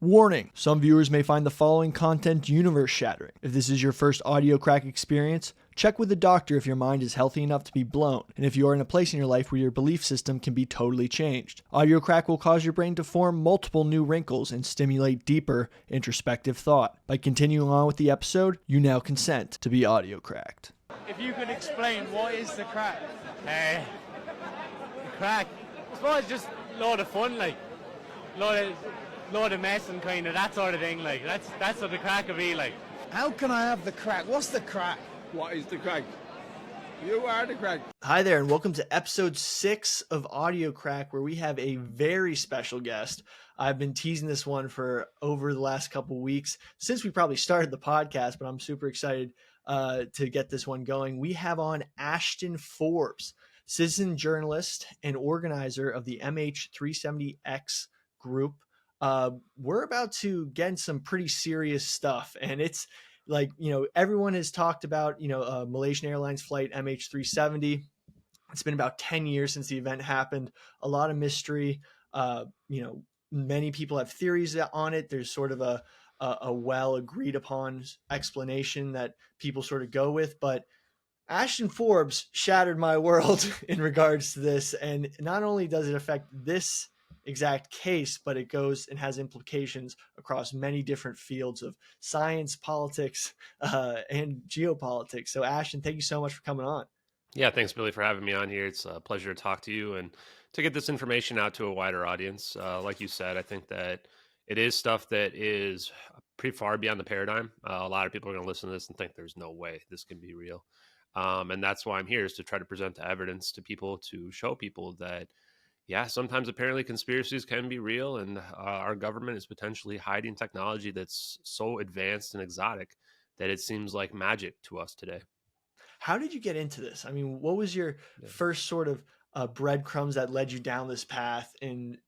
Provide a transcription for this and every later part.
Warning, some viewers may find the following content universe-shattering. If this is your first audio crack experience, check with a doctor if your mind is healthy enough to be blown, and if you are in a place in your life where your belief system can be totally changed. Audio crack will cause your brain to form multiple new wrinkles and stimulate deeper, introspective thought. By continuing on with the episode, you now consent to be audio cracked. If you could explain, what is the crack? The crack, I suppose just a load of fun, like, load of mess and kind of that sort of thing, like, that's what the crack would be like. How can I have the crack? What's the crack? What is the crack? You are the crack. Hi there, and welcome to episode 6 of Audio Crack, where we have a very special guest. I've been teasing this one for over the last couple weeks, since we probably started the podcast, but I'm super excited to get this one going. We have on Ashton Forbes, citizen journalist and organizer of the MH370X group. We're about to get in some pretty serious stuff, and it's like, everyone has talked about, Malaysian Airlines flight MH370. It's been about 10 years since the event happened. A lot of mystery. Many people have theories on it. There's sort of a well agreed upon explanation that people sort of go with, but Ashton Forbes shattered my world in regards to this. And not only does it affect this exact case, but it goes and has implications across many different fields of science, politics, and geopolitics. So Ashton, thank you so much for coming on. Yeah, thanks, Billy, for having me on here. It's a pleasure to talk to you and to get this information out to a wider audience. Like you said, I think that it is stuff that is pretty far beyond the paradigm. A lot of people are going to listen to this and think there's no way this can be real. And that's why I'm here, is to try to present the evidence to people, to show people that, yeah, sometimes apparently conspiracies can be real, and our government is potentially hiding technology that's so advanced and exotic that it seems like magic to us today. How did you get into this? I mean, what was your first sort of breadcrumbs that led you down this path? And,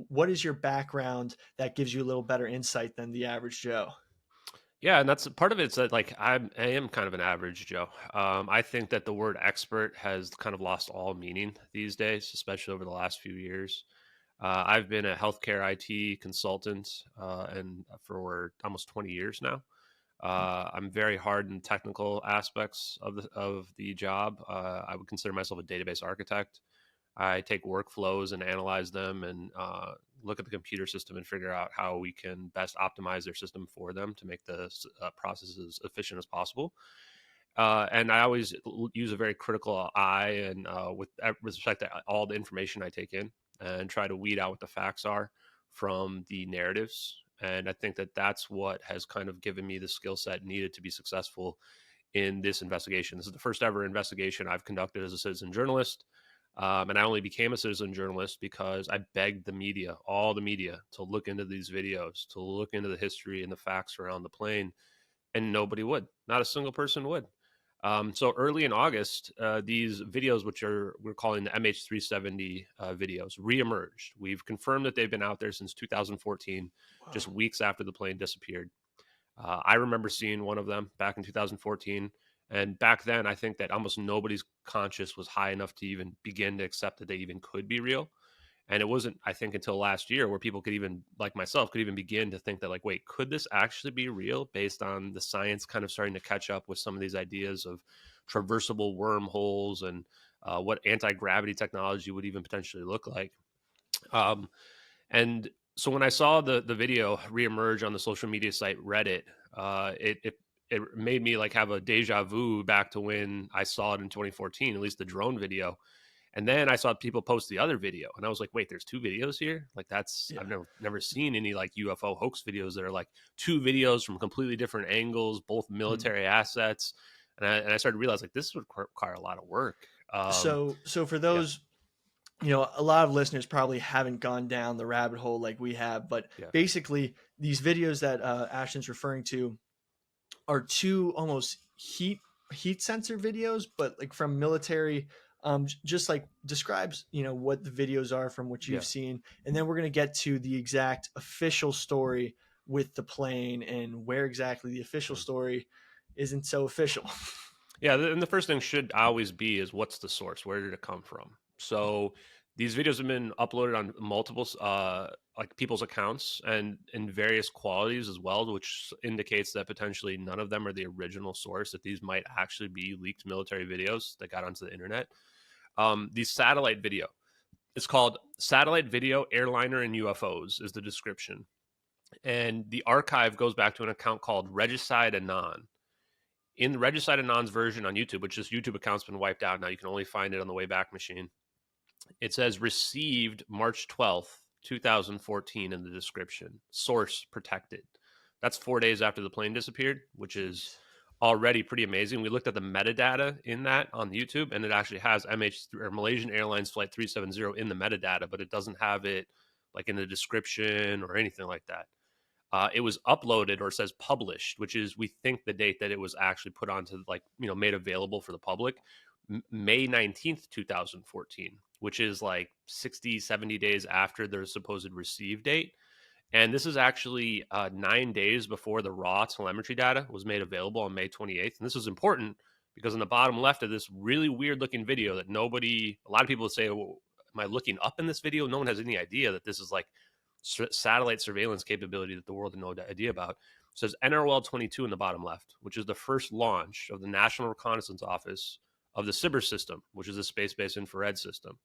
what is your background that gives you a little better insight than the average Joe? Yeah, and that's part of it. Is that, like, I am kind of an average Joe. I think that the word expert has kind of lost all meaning these days, especially over the last few years. I've been a healthcare IT consultant and for almost 20 years now. I'm very hard in technical aspects of the job. I would consider myself a database architect. I take workflows and analyze them and look at the computer system and figure out how we can best optimize their system for them to make the processes as efficient as possible. And I always use a very critical eye and with respect to all the information I take in, and try to weed out what the facts are from the narratives. And I think that that's what has kind of given me the skill set needed to be successful in this investigation. This is the first ever investigation I've conducted as a citizen journalist. And I only became a citizen journalist because I begged the media, all the media, to look into these videos, to look into the history and the facts around the plane. And nobody would. Not a single person would. So early in August, these videos, which we're calling the MH370 videos, reemerged. We've confirmed that they've been out there since 2014, wow, just weeks after the plane disappeared. I remember seeing one of them back in 2014. And back then, I think that almost nobody's conscience was high enough to even begin to accept that they even could be real. And it wasn't, I think, until last year where people could even, like myself, could even begin to think that, like, wait, could this actually be real, based on the science kind of starting to catch up with some of these ideas of traversable wormholes and what anti-gravity technology would even potentially look like. And so when I saw the video reemerge on the social media site Reddit, it made me like have a deja vu back to when I saw it in 2014, at least the drone video. And then I saw people post the other video, and I was like, wait, there's two videos here? Like, that's, yeah. I've never seen any like UFO hoax videos that are like two videos from completely different angles, both military assets. And I started to realize, like, this would require a lot of work. So for those, a lot of listeners probably haven't gone down the rabbit hole like we have, but basically these videos that Ashton's referring to are two almost heat sensor videos, but like from military. Just like describes, what the videos are from what you've seen. And then we're going to get to the exact official story with the plane and where exactly the official story isn't so official. Yeah. And the first thing should always be is, what's the source? Where did it come from? So These videos have been uploaded on multiple like people's accounts and in various qualities as well, which indicates that potentially none of them are the original source, that these might actually be leaked military videos that got onto the internet. These satellite video, it's called Satellite Video, Airliner, and UFOs is the description. And the archive goes back to an account called Regicide Anon. In the Regicide Anon's version on YouTube, which this YouTube account's been wiped out now, you can only find it on the Wayback Machine. It says received March 12th, 2014 in the description. Source protected. That's 4 days after the plane disappeared, which is already pretty amazing. We looked at the metadata in that on YouTube, and it actually has Malaysian Airlines Flight 370 in the metadata, but it doesn't have it like in the description or anything like that. It was uploaded, or it says published, which is, we think, the date that it was actually put onto, like, made available for the public, May 19th, 2014, which is like 60, 70 days after their supposed receive date. And this is actually 9 days before the raw telemetry data was made available on May 28th. And this is important because on the bottom left of this really weird looking video that a lot of people would say, well, am I looking up in this video? No one has any idea that this is like satellite surveillance capability that the world had no idea about. It says NRL 22 in the bottom left, which is the first launch of the National Reconnaissance Office of the SBIRS system, which is a space-based infrared system.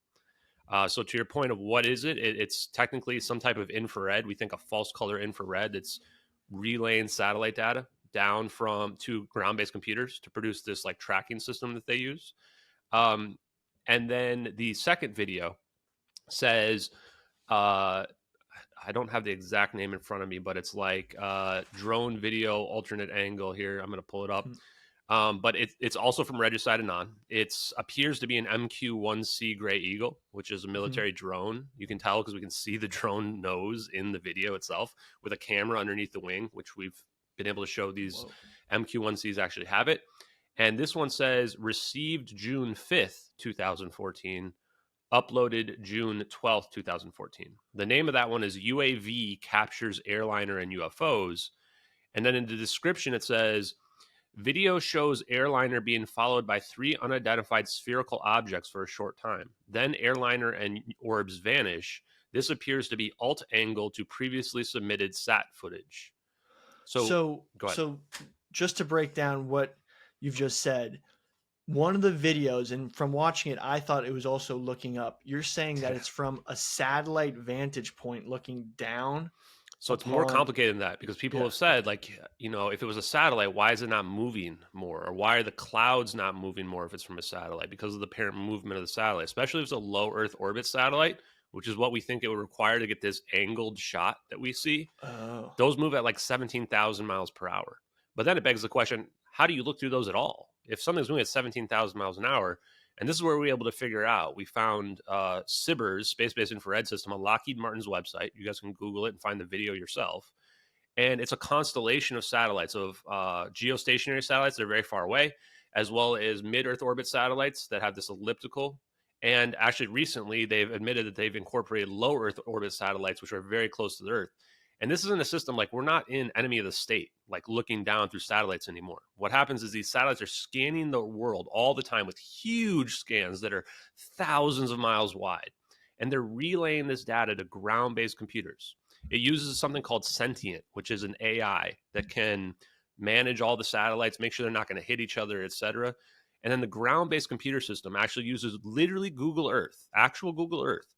So to your point of what is it, it's technically some type of infrared. We think a false color infrared that's relaying satellite data down to ground-based computers to produce this like tracking system that they use. And then the second video says, I don't have the exact name in front of me, but it's like drone video alternate angle here. I'm going to pull it up. But it's also from Regicide Anon. It appears to be an MQ-1C Gray Eagle, which is a military drone. You can tell because we can see the drone nose in the video itself with a camera underneath the wing, which we've been able to show these MQ-1Cs actually have it. And this one says received June 5th, 2014, uploaded June 12th, 2014. The name of that one is UAV Captures Airliner and UFOs. And then in the description, it says, video shows airliner being followed by 3 unidentified spherical objects for a short time. Then airliner and orbs vanish. This appears to be alt angle to previously submitted sat footage. So go ahead. So just to break down what you've just said, one of the videos, and from watching it, I thought it was also looking up. You're saying that it's from a satellite vantage point looking down. So it's more complicated than that, because people have said, like, if it was a satellite, why is it not moving more? Or why are the clouds not moving more if it's from a satellite? Because of the apparent movement of the satellite, especially if it's a low Earth orbit satellite, which is what we think it would require to get this angled shot that we see. Oh. Those move at like 17,000 miles per hour. But then it begs the question, how do you look through those at all? If something's moving at 17,000 miles an hour, and this is where we were able to figure out, we found SBIRS, Space-Based Infrared System, on Lockheed Martin's website. You guys can Google it and find the video yourself. And it's a constellation of satellites, of geostationary satellites that are very far away, as well as mid-Earth orbit satellites that have this elliptical. And actually recently, they've admitted that they've incorporated low Earth orbit satellites, which are very close to the Earth. And this isn't a system like, we're not in enemy of the state, like looking down through satellites anymore. What happens is these satellites are scanning the world all the time with huge scans that are thousands of miles wide. And they're relaying this data to ground-based computers. It uses something called Sentient, which is an AI that can manage all the satellites, make sure they're not going to hit each other, etc. And then the ground-based computer system actually uses literally Google Earth, actual Google Earth,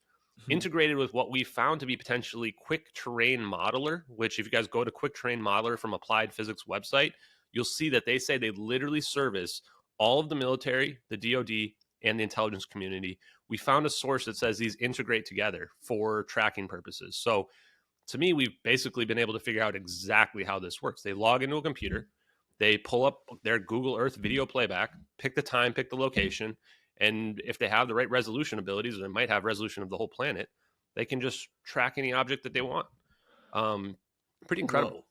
integrated with what we found to be potentially Quick Terrain Modeler, which if you guys go to Quick Terrain Modeler from Applied Physics website, you'll see that they say they literally service all of the military, the DoD, and the intelligence community. We found a source that says these integrate together for tracking purposes. So to me, we've basically been able to figure out exactly how this works. They log into a computer, they pull up their Google Earth video playback, pick the time, pick the location, and if they have the right resolution abilities, or they might have resolution of the whole planet, they can just track any object that they want. Pretty incredible. Well,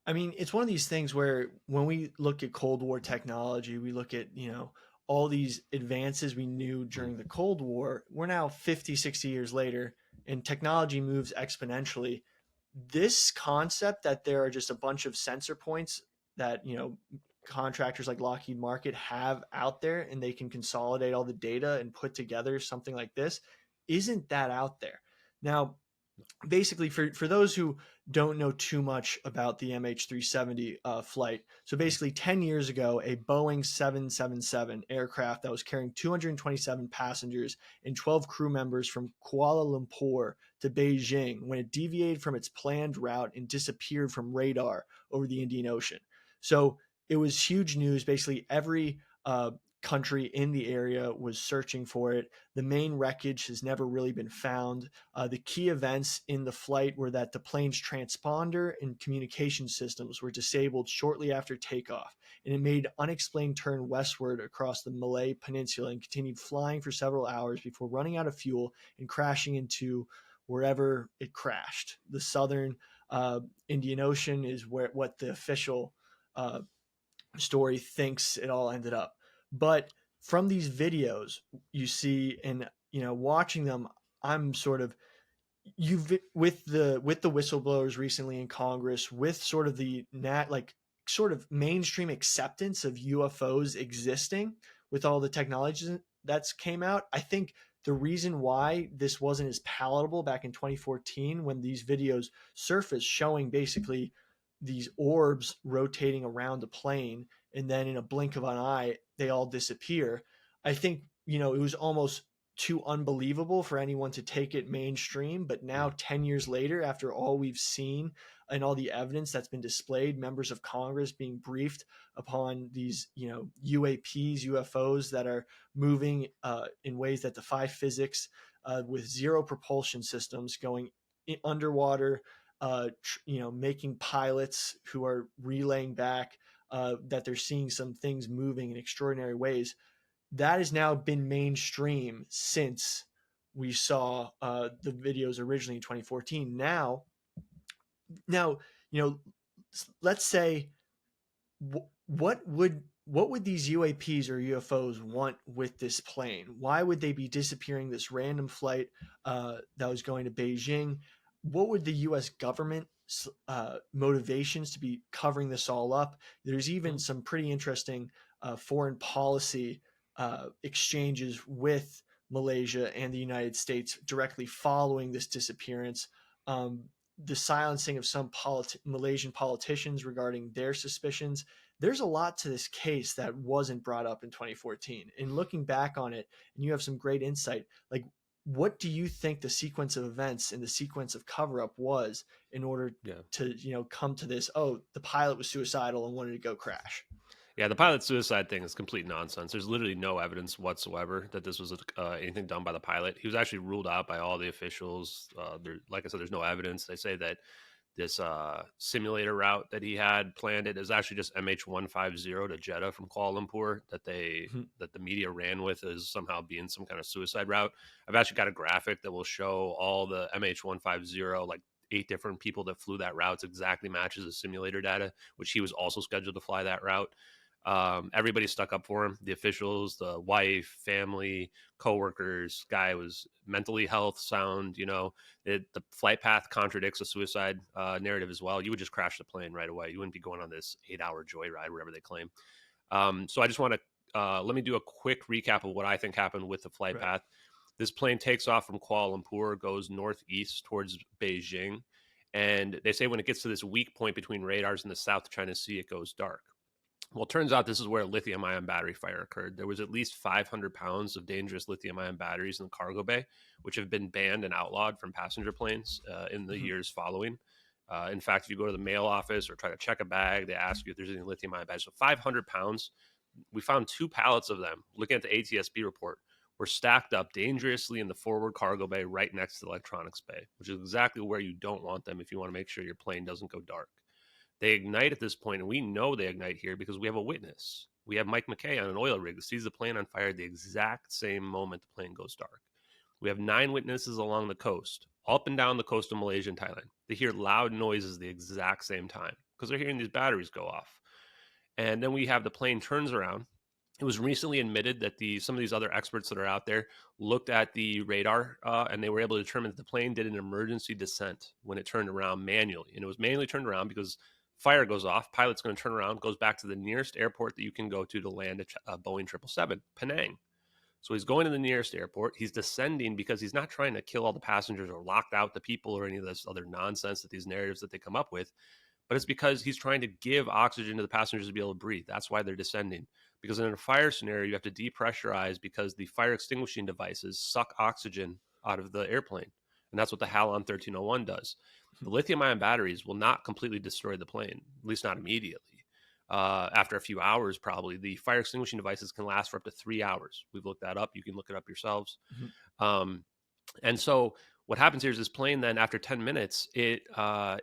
I mean, it's one of these things where when we look at Cold War technology, we look at, all these advances we knew during the Cold War. We're now 50, 60 years later, and technology moves exponentially. This concept that there are just a bunch of sensor points that, contractors like Lockheed Martin have out there, and they can consolidate all the data and put together something like this, isn't that out there. Now, basically, for those who don't know too much about the MH370 flight, so basically 10 years ago, a Boeing 777 aircraft that was carrying 227 passengers and 12 crew members from Kuala Lumpur to Beijing, when it deviated from its planned route and disappeared from radar over the Indian Ocean. So it was huge news. Basically, every country in the area was searching for it. The main wreckage has never really been found. The key events in the flight were that the plane's transponder and communication systems were disabled shortly after takeoff, and it made unexplained turn westward across the Malay Peninsula and continued flying for several hours before running out of fuel and crashing into wherever it crashed. The southern Indian Ocean is what the official story thinks it all ended up. But from these videos you see, and watching them, I'm sort of, with the whistleblowers recently in Congress, with sort of the sort of mainstream acceptance of UFOs existing, with all the technologies that's came out, I think the reason why this wasn't as palatable back in 2014, when these videos surfaced showing basically these orbs rotating around the plane, and then in a blink of an eye they all disappear, I think it was almost too unbelievable for anyone to take it mainstream. But now, 10 years later, after all we've seen and all the evidence that's been displayed, members of Congress being briefed upon these UAPs, UFOs that are moving in ways that defy physics, with zero propulsion systems, going underwater, making pilots who are relaying back that they're seeing some things moving in extraordinary ways. That has now been mainstream since we saw the videos originally in 2014. Now, let's say, what would these UAPs or UFOs want with this plane? Why would they be disappearing this random flight that was going to Beijing? What would the U.S. government motivations to be covering this all up? There's even some pretty interesting foreign policy exchanges with Malaysia and the United States directly following this disappearance. The silencing of some Malaysian politicians regarding their suspicions. There's a lot to this case that wasn't brought up in 2014. And looking back on it, and you have some great insight, like, what do you think the sequence of events and the sequence of cover-up was in order to come to this? Oh, the pilot was suicidal and wanted to go crash. Yeah, the pilot suicide thing is complete nonsense. There's literally no evidence whatsoever that this was anything done by the pilot. He was actually ruled out by all the officials. Like I said, there's no evidence. They say that this simulator route that he had planned, it is actually just MH150 to Jeddah from Kuala Lumpur that that the media ran with as somehow being some kind of suicide route. I've actually got a graphic that will show all the MH150, like 8 different people that flew that route. It's exactly matches the simulator data, which he was also scheduled to fly that route. Everybody stuck up for him. The officials, the wife, family, coworkers. Guy was mentally health sound. The flight path contradicts a suicide narrative as well. You would just crash the plane right away. You wouldn't be going on this 8-hour joyride, wherever they claim. So I just want to let me do a quick recap of what I think happened with the flight path. This plane takes off from Kuala Lumpur, goes northeast towards Beijing, and they say when it gets to this weak point between radars in the South China Sea, it goes dark. Well, it turns out this is where a lithium-ion battery fire occurred. There was at least 500 pounds of dangerous lithium-ion batteries in the cargo bay, which have been banned and outlawed from passenger planes in the years following. In fact, if you go to the mail office or try to check a bag, they ask you if there's any lithium-ion batteries. So 500 pounds. We found 2 pallets of them. Looking at the ATSB report, were stacked up dangerously in the forward cargo bay right next to the electronics bay, which is exactly where you don't want them if you want to make sure your plane doesn't go dark. They ignite at this point, and we know they ignite here because we have a witness. We have Mike McKay on an oil rig that sees the plane on fire at the exact same moment the plane goes dark. We have 9 witnesses along the coast, up and down the coast of Malaysia and Thailand. They hear loud noises the exact same time because they're hearing these batteries go off. And then we have the plane turns around. It was recently admitted that some of these other experts that are out there looked at the radar and they were able to determine that the plane did an emergency descent when it turned around manually. And it was manually turned around because fire goes off, pilot's going to turn around, goes back to the nearest airport that you can go to land a Boeing 777, Penang. So he's going to the nearest airport. He's descending because he's not trying to kill all the passengers or lock out the people or any of this other nonsense that these narratives that they come up with. But it's because he's trying to give oxygen to the passengers to be able to breathe. That's why they're descending. Because in a fire scenario, you have to depressurize because the fire extinguishing devices suck oxygen out of the airplane. And that's what the Halon 1301 does. The lithium ion batteries will not completely destroy the plane, at least not immediately. After a few hours, probably. The fire extinguishing devices can last for up to 3 hours. We've looked that up. You can look it up yourselves. And so what happens here is this plane then, after 10 minutes, it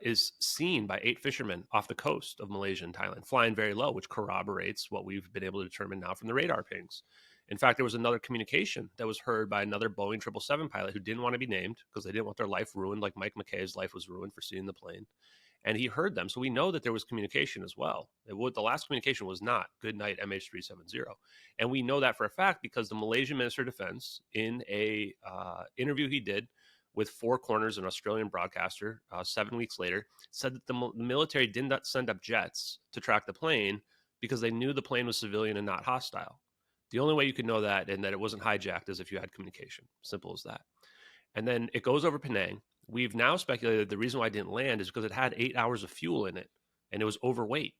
is seen by 8 fishermen off the coast of Malaysia and Thailand, flying very low, which corroborates what we've been able to determine now from the radar pings. In fact, there was another communication that was heard by another Boeing 777 pilot who didn't want to be named because they didn't want their life ruined, like Mike McKay's life was ruined for seeing the plane. And he heard them. So we know that there was communication as well. The last communication was not "Good night, MH370." And we know that for a fact because the Malaysian Minister of Defense, in a interview he did with Four Corners, an Australian broadcaster, 7 weeks later, said that the military did not send up jets to track the plane because they knew the plane was civilian and not hostile. The only way you could know that and that it wasn't hijacked is if you had communication. Simple as that. And then it goes over Penang. We've now speculated the reason why it didn't land is because it had 8 hours of fuel in it and it was overweight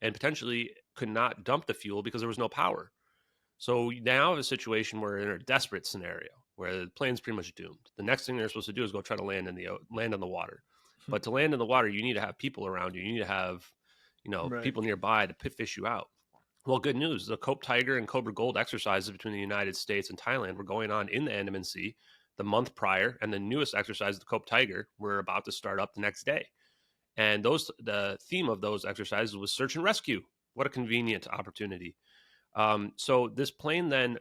and potentially could not dump the fuel because there was no power. So now have a situation where we're in a desperate scenario where the plane's pretty much doomed. The next thing they're supposed to do is go try to land on the water. But to land in the water, you need to have people around you. You need to have, Right. people nearby to fish you out. Well, good news. The Cope Tiger and Cobra Gold exercises between the United States and Thailand were going on in the Andaman Sea the month prior, and the newest exercise, the Cope Tiger, we're about to start up the next day. And the theme of those exercises was search and rescue. What a convenient opportunity. So this plane then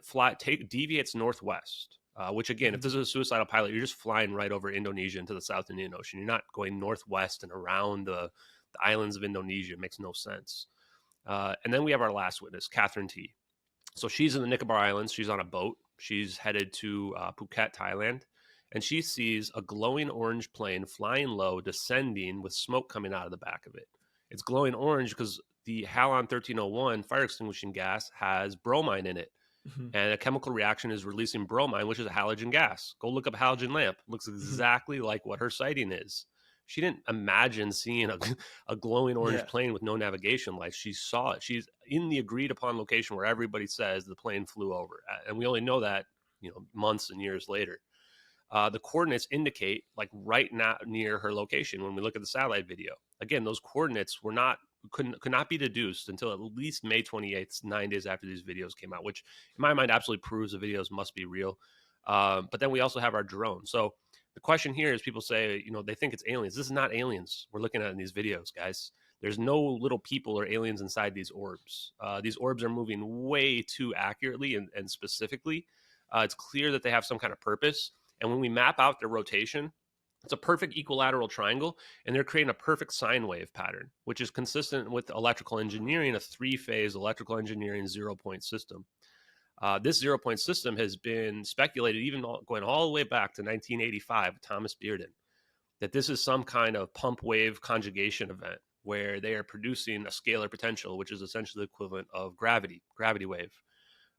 deviates northwest, which again, if this is a suicidal pilot, you're just flying right over Indonesia into the South Indian Ocean. You're not going northwest and around the islands of Indonesia. It makes no sense. And then we have our last witness, Catherine T. So she's in the Nicobar Islands. She's on a boat. She's headed to Phuket, Thailand, and she sees a glowing orange plane flying low, descending with smoke coming out of the back of it. It's glowing orange because the Halon 1301 fire extinguishing gas has bromine in it, and a chemical reaction is releasing bromine, which is a halogen gas. Go look up halogen lamp. It looks exactly like what her sighting is. She didn't imagine seeing a glowing orange plane with no navigation lights. She saw it. She's in the agreed upon location where everybody says the plane flew over. And we only know that, months and years later. The coordinates indicate like right now near her location when we look at the satellite video. Again, those coordinates could not be deduced until at least May 28th, 9 days after these videos came out, which in my mind absolutely proves the videos must be real. But then we also have our drone. So the question here is people say, they think it's aliens. This is not aliens we're looking at in these videos, guys. There's no little people or aliens inside these orbs. These orbs are moving way too accurately and specifically. It's clear that they have some kind of purpose. And when we map out their rotation, it's a perfect equilateral triangle, and they're creating a perfect sine wave pattern, which is consistent with electrical engineering, a 3-phase electrical engineering 0-point system. This 0-point system has been speculated, even going all the way back to 1985 with Thomas Bearden, that this is some kind of pump wave conjugation event where they are producing a scalar potential, which is essentially the equivalent of gravity wave.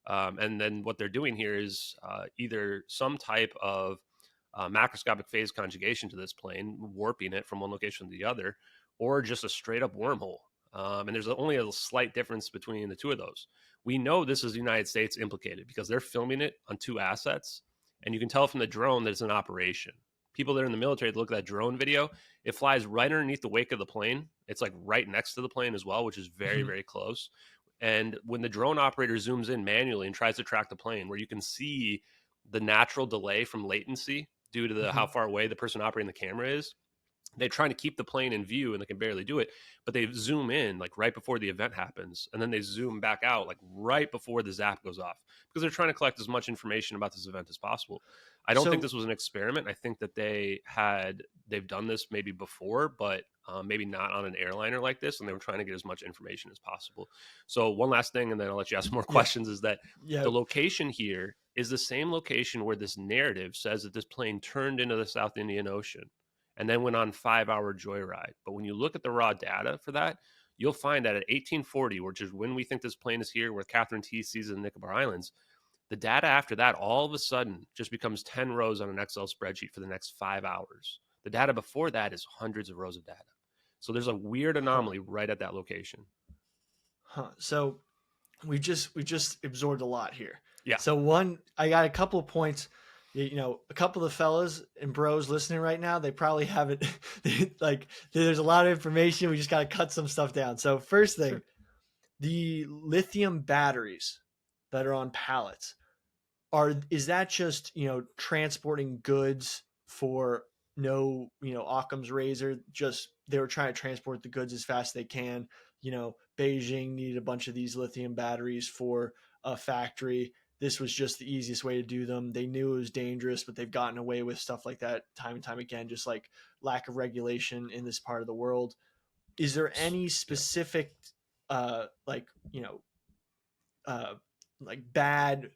And then what they're doing here is either some type of macroscopic phase conjugation to this plane, warping it from one location to the other, or just a straight up wormhole. And there's only a slight difference between the two of those. We know this is the United States implicated because they're filming it on 2 assets, and you can tell from the drone that it's an operation. People that are in the military that look at that drone video, it flies right underneath the wake of the plane. It's like right next to the plane as well, which is very, very close. And when the drone operator zooms in manually and tries to track the plane, where you can see the natural delay from latency due to how far away the person operating the camera is, they're trying to keep the plane in view and they can barely do it, but they zoom in like right before the event happens. And then they zoom back out like right before the zap goes off because they're trying to collect as much information about this event as possible. I don't think this was an experiment. I think that they've done this maybe before, but maybe not on an airliner like this. And they were trying to get as much information as possible. So one last thing, and then I'll let you ask more questions, is that the location here is the same location where this narrative says that this plane turned into the South Indian Ocean and then went on 5-hour joyride. But when you look at the raw data for that, you'll find that at 1840, which is when we think this plane is here, where Catherine T sees the Nicobar Islands, The data after that, all of a sudden, just becomes 10 rows on an Excel spreadsheet for the next 5 hours. The data before that is hundreds of rows of data. So there's a weird anomaly right at that location. So we just absorbed a lot here. Yeah. So one, I got a couple of points. You know, a couple of the fellas and bros listening right now, they probably haven't like. There's a lot of information. We just got to cut some stuff down. So first thing, Sure. the lithium batteries that are on pallets is that just, you know, transporting goods for no, you know, Occam's razor? Just they were trying to transport the goods as fast as they can. You know, Beijing needed a bunch of these lithium batteries for a factory. This was just the easiest way to do them. They knew it was dangerous, but they've gotten away with stuff like that time and time again, just like lack of regulation in this part of the world. Is there any specific, like, you know, like bad,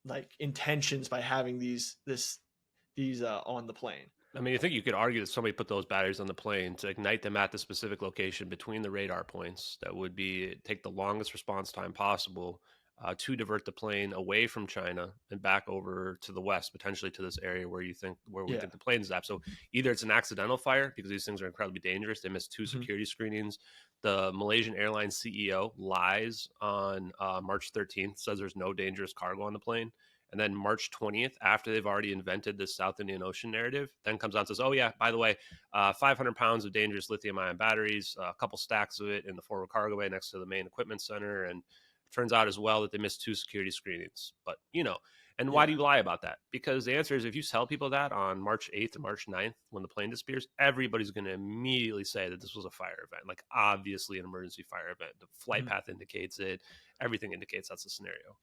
like intentions by having these on the plane? I mean, I think you could argue that somebody put those batteries on the plane to ignite them at the specific location between the radar points. That would be take the longest response time possible to divert the plane away from China and back over to the west, potentially to this area where we think the plane's at. So either it's an accidental fire because these things are incredibly dangerous. They missed 2 security screenings. The Malaysian Airlines CEO lies on March 13th, says there's no dangerous cargo on the plane. And then March 20th, after they've already invented the South Indian Ocean narrative, then comes out and says, oh, yeah, by the way, 500 pounds of dangerous lithium-ion batteries, a couple stacks of it in the forward cargo bay next to the main equipment center. And it turns out as well that they missed 2 security screenings. But, you know, and why do you lie about that? Because the answer is if you tell people that on March 8th and March 9th, when the plane disappears, everybody's going to immediately say that this was a fire event, like obviously an emergency fire event. The flight path indicates it. Everything indicates that's the scenario.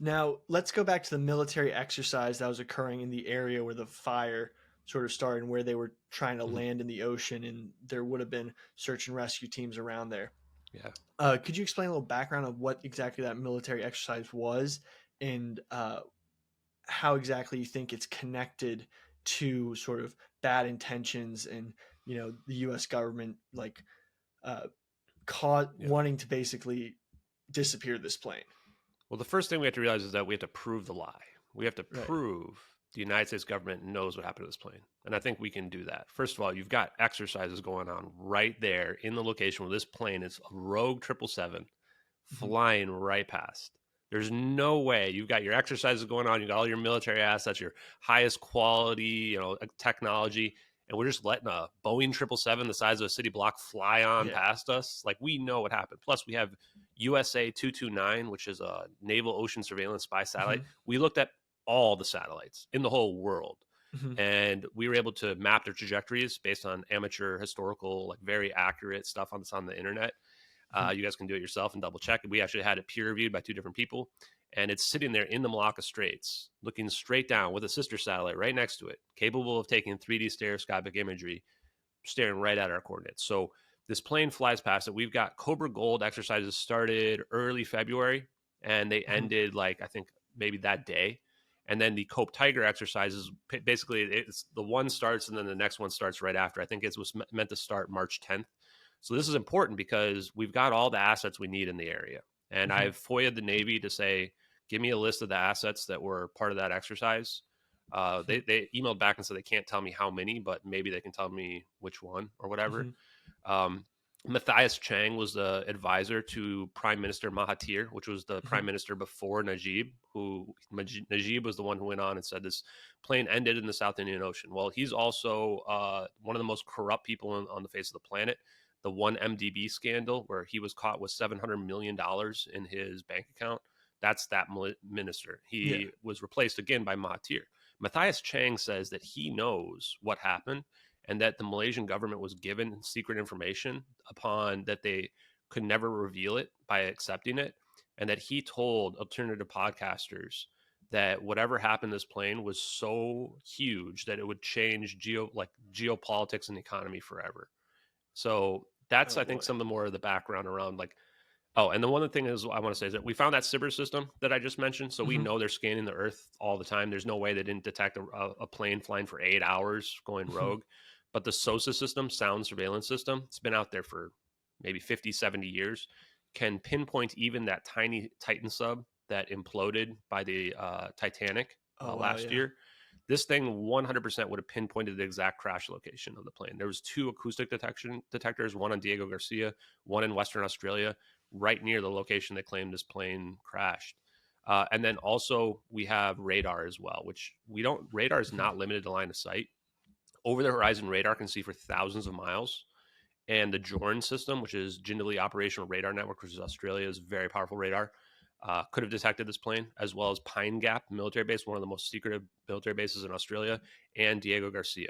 Now, let's go back to the military exercise that was occurring in the area where the fire sort of started and where they were trying to land in the ocean, and there would have been search and rescue teams around there. Yeah. Could you explain a little background of what exactly that military exercise was and how exactly you think it's connected to sort of bad intentions and, you know, the U.S. government like wanting to basically disappear this plane? Well, the first thing we have to realize is that we have to prove the lie. We have to prove the United States government knows what happened to this plane. And I think we can do that. First of all, you've got exercises going on right there in the location where this plane is a rogue 777 flying right past. There's no way. You've got your exercises going on. You've got all your military assets, your highest quality, you know, technology. And we're just letting a Boeing 777 the size of a city block fly on past us. Like, we know what happened. Plus, we have USA 229, which is a naval ocean surveillance spy satellite. We looked at all the satellites in the whole world. And we were able to map their trajectories based on amateur historical, like very accurate stuff on the internet. You guys can do it yourself and double check. We actually had it peer reviewed by 2 different people. And it's sitting there in the Malacca Straits, looking straight down with a sister satellite right next to it, capable of taking 3D stereoscopic imagery, staring right at our coordinates. So this plane flies past it. We've got Cobra Gold exercises started early February, and they ended, like, I think maybe that day. And then the Cope Tiger exercises, basically, it's the one starts and then the next one starts right after. I think it was meant to start March 10th. So this is important because we've got all the assets we need in the area. And I've FOIA'd the Navy to say, give me a list of the assets that were part of that exercise. They emailed back and said they can't tell me how many, but maybe they can tell me which one or whatever. Matthias Chang was the advisor to Prime Minister Mahathir, which was the prime minister before Najib, Najib was the one who went on and said this plane ended in the South Indian Ocean. Well, he's also one of the most corrupt people on the face of the planet. The 1MDB scandal where he was caught with $700 million in his bank account. That's that minister. He was replaced again by Mahathir. Matthias Chang says that he knows what happened and that the Malaysian government was given secret information upon that they could never reveal it by accepting it. And that he told alternative podcasters that whatever happened to this plane was so huge that it would change geopolitics and economy forever. So that's, I think, some of the more of the background around like, oh, and the one thing is I want to say is that we found that Cyber system that I just mentioned. So we know they're scanning the Earth all the time. There's no way they didn't detect a plane flying for 8 hours going rogue. But the SOSA system, sound surveillance system, it's been out there for maybe 50, 70 years, can pinpoint even that tiny Titan sub that imploded by the Titanic Oh, wow, last yeah. year, this thing 100% would have pinpointed the exact crash location of the plane. There was 2 acoustic detectors, one on Diego Garcia, one in Western Australia, right near the location they claimed this plane crashed. And then also we have radar as well, which radar is not limited to line of sight. Over the horizon radar can see for thousands of miles. And the JORN system, which is Jindalee Operational Radar Network, which is Australia's very powerful radar, could have detected this plane, as well as Pine Gap military base, one of the most secretive military bases in Australia, and Diego Garcia.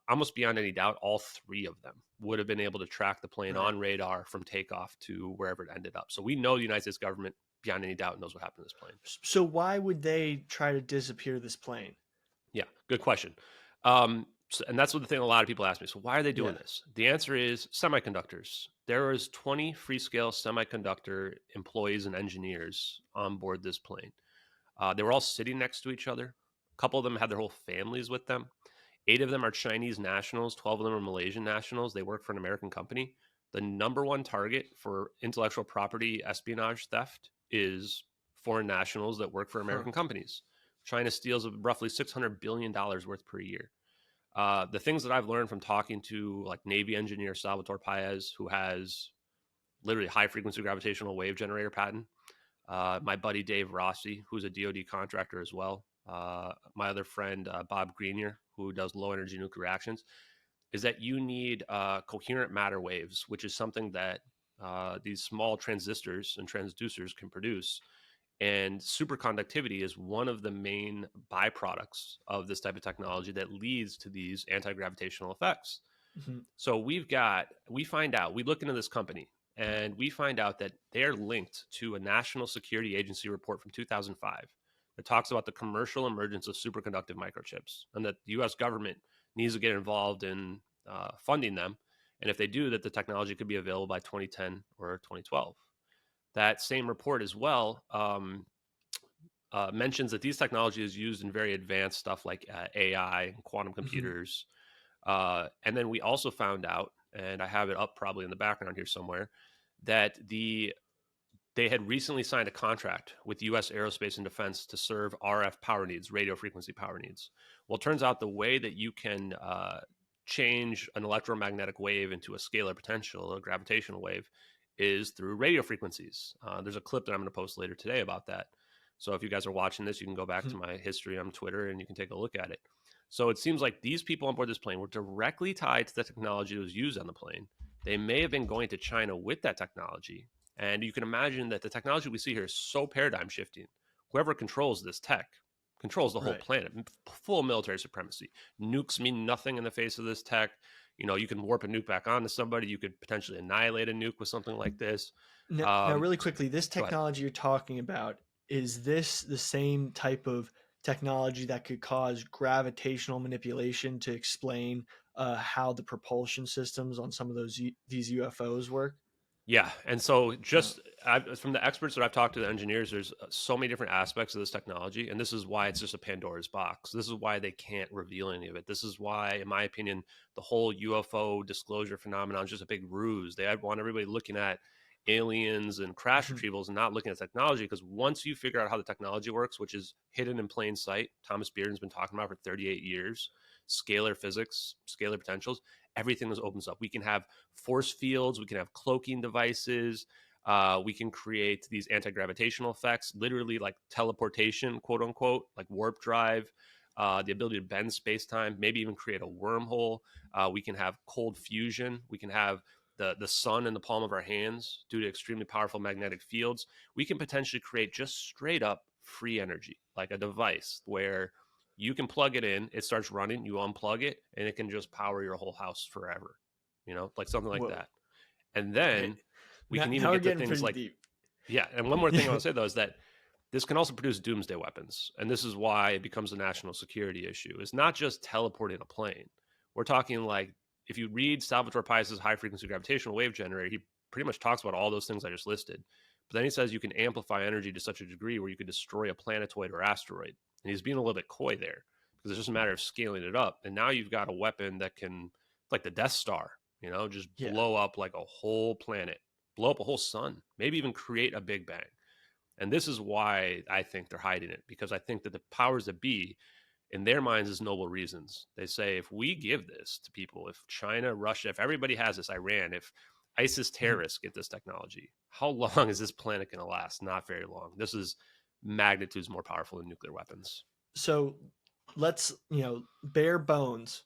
Almost beyond any doubt, all 3 of them would have been able to track the plane on radar from takeoff to wherever it ended up. So we know the United States government, beyond any doubt, knows what happened to this plane. So why would they try to disappear this plane? Yeah, good question. And that's what the thing a lot of people ask me. So why are they doing this? The answer is semiconductors. There was 20 Freescale semiconductor employees and engineers on board this plane. They were all sitting next to each other. A couple of them had their whole families with them. 8 of them are Chinese nationals. 12 of them are Malaysian nationals. They work for an American company. The number one target for intellectual property espionage theft is foreign nationals that work for American companies. China steals roughly $600 billion worth per year. The things that I've learned from talking to like Navy engineer Salvatore Paez, who has literally high frequency gravitational wave generator patent. My buddy Dave Rossi, who's a DoD contractor as well. My other friend Bob Grenier, who does low energy nuclear reactions, is that you need coherent matter waves, which is something that these small transistors and transducers can produce. And superconductivity is one of the main byproducts of this type of technology that leads to these anti-gravitational effects. So we look into this company and we find out that they're linked to a National Security Agency report from 2005 that talks about the commercial emergence of superconductive microchips, and that the U.S. government needs to get involved in funding them. And if they do, that the technology could be available by 2010 or 2012. That same report as well mentions that these technologies are used in very advanced stuff like AI and quantum computers. And then we also found out, and I have it up probably in the background here somewhere, that they had recently signed a contract with U.S. Aerospace and Defense to serve RF power needs, radio frequency power needs. Well, it turns out the way that you can change an electromagnetic wave into a scalar potential, a gravitational wave, is through radio frequencies. There's a clip that I'm going to post later today about that. So if you guys are watching this, you can go back to my history on Twitter and you can take a look at it. So it seems like these people on board this plane were directly tied to the technology that was used on the plane. They may have been going to China with that technology. And you can imagine that the technology we see here is so paradigm shifting. Whoever controls this tech controls the whole planet, full military supremacy. Nukes mean nothing in the face of this tech. You know, you can warp a nuke back onto somebody. You could potentially annihilate a nuke with something like this. Now, really quickly, this technology you're talking about, is this the same type of technology that could cause gravitational manipulation to explain how the propulsion systems on some of these UFOs work? Yeah. And so just from the experts that I've talked to, the engineers, there's so many different aspects of this technology. And this is why it's just a Pandora's box. This is why they can't reveal any of it. This is why, in my opinion, the whole UFO disclosure phenomenon is just a big ruse. They want everybody looking at aliens and crash retrievals and not looking at technology, because once you figure out how the technology works, which is hidden in plain sight, Thomas Bearden's been talking about for 38 years, scalar physics, scalar potentials, everything opens up. We can have force fields, we can have cloaking devices, we can create these anti-gravitational effects, literally like teleportation, quote unquote, like warp drive, the ability to bend space-time, maybe even create a wormhole. We can have cold fusion. We can have the sun in the palm of our hands due to extremely powerful magnetic fields. We can potentially create just straight up free energy, like a device where you can plug it in, it starts running, you unplug it, and it can just power your whole house forever, you know, like something like that. And then we can even get to things like deep. Yeah. And one more thing I want to say though is that this can also produce doomsday weapons, and this is why it becomes a national security issue. It's not just teleporting a plane. We're talking like, if you read Salvatore Paez's high frequency gravitational wave generator, he pretty much talks about all those things I just listed. But then he says you can amplify energy to such a degree where you could destroy a planetoid or asteroid. And he's being a little bit coy there because it's just a matter of scaling it up. And now you've got a weapon that can, like the Death Star, you know, just blow up like a whole planet, blow up a whole sun, maybe even create a Big Bang. And this is why I think they're hiding it, because I think that the powers that be, in their minds, is noble reasons. They say, if we give this to people, if China, Russia, if everybody has this, Iran, if ISIS terrorists get this technology, how long is this planet going to last? Not very long. This is magnitudes more powerful than nuclear weapons. So let's, bare bones.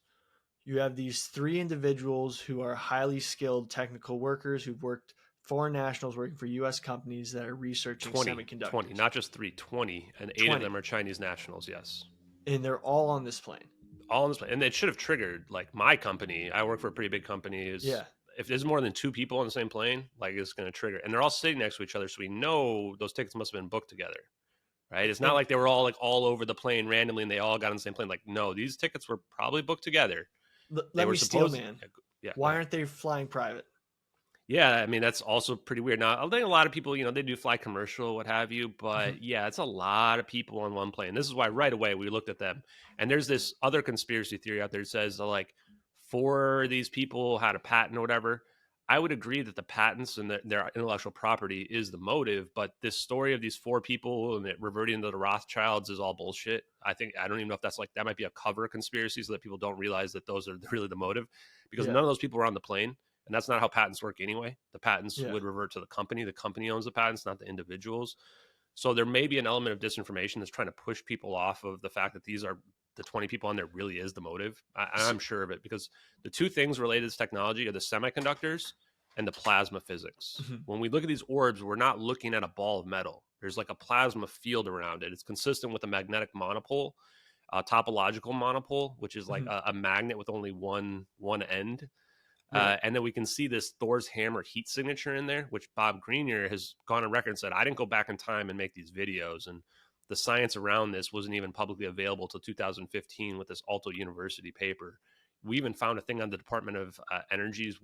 You have these three individuals who are highly skilled technical workers who've worked, foreign nationals working for U.S. companies that are researching semiconductors. 20, not just 3, 20. And 8 of them are Chinese nationals, yes. And they're all on this plane. All on this plane. And it should have triggered, like, my company. I work for a pretty big company. If there's more than 2 people on the same plane, like, it's going to trigger. And they're all sitting next to each other, so we know those tickets must have been booked together. Right? It's not like they were all all over the plane randomly and they all got on the same plane. Like, no, these tickets were probably booked together. Let me steal, man. Yeah. Why aren't they flying private? Yeah, I mean, that's also pretty weird. Now, I think a lot of people, they do fly commercial, what have you, but yeah, it's a lot of people on one plane. This is why right away we looked at them. And there's this other conspiracy theory out there that says, like, 4 of these people had a patent or whatever. I would agree that the patents and their intellectual property is the motive, but this story of these 4 people and it reverting to the Rothschilds is all bullshit. I don't even know if that's that might be a cover conspiracy so that people don't realize that those are really the motive, because none of those people were on the plane. And that's not how patents work anyway. The patents would revert to the company. The company owns the patents, not the individuals. So there may be an element of disinformation that's trying to push people off of the fact that these are the 20 people on there really is the motive. I'm sure of it, because the 2 things related to this technology are the semiconductors and the plasma physics. When we look at these orbs, we're not looking at a ball of metal. There's like a plasma field around it. It's consistent with a magnetic monopole, a topological monopole, which is like a magnet with only one end. And then we can see this Thor's hammer heat signature in there, which Bob Grenier has gone on record and said, I didn't go back in time and make these videos. And the science around this wasn't even publicly available till 2015 with this Alto University paper. We even found a thing on the Department of Energy's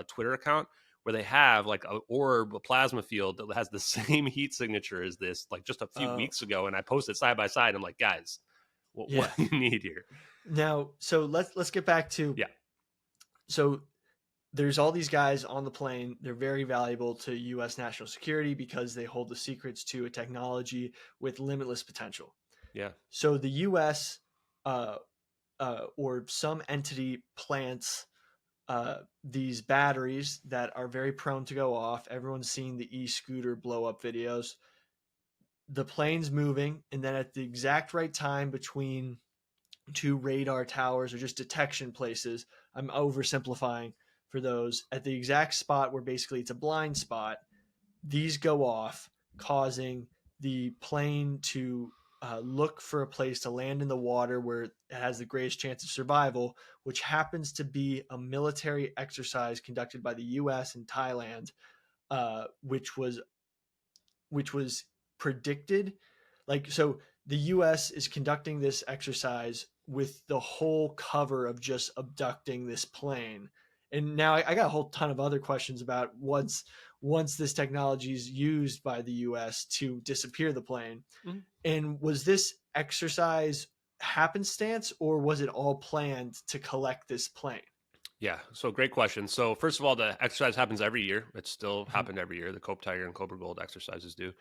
Twitter account where they have like a plasma field that has the same heat signature as this, like just a few weeks ago. And I posted side by side. I'm like, guys, what do you need here? Now, so let's get back to, so there's all these guys on the plane. They're very valuable to U.S. national security because they hold the secrets to a technology with limitless potential. Yeah. So the U.S. Or some entity plants these batteries that are very prone to go off. Everyone's seen the e-scooter blow up videos. The plane's moving, and then at the exact right time between 2 radar towers or just detection places, I'm oversimplifying for those, at the exact spot where basically it's a blind spot, these go off, causing the plane to look for a place to land in the water where it has the greatest chance of survival, which happens to be a military exercise conducted by the U.S. and Thailand, which was predicted. So the U.S. is conducting this exercise with the whole cover of just abducting this plane. And now I got a whole ton of other questions about once this technology is used by the U.S. to disappear the plane. And was this exercise happenstance, or was it all planned to collect this plane? Yeah, so great question. So first of all, the exercise happens every year. It's still happened every year. The Cope Tiger and Cobra Gold exercises do.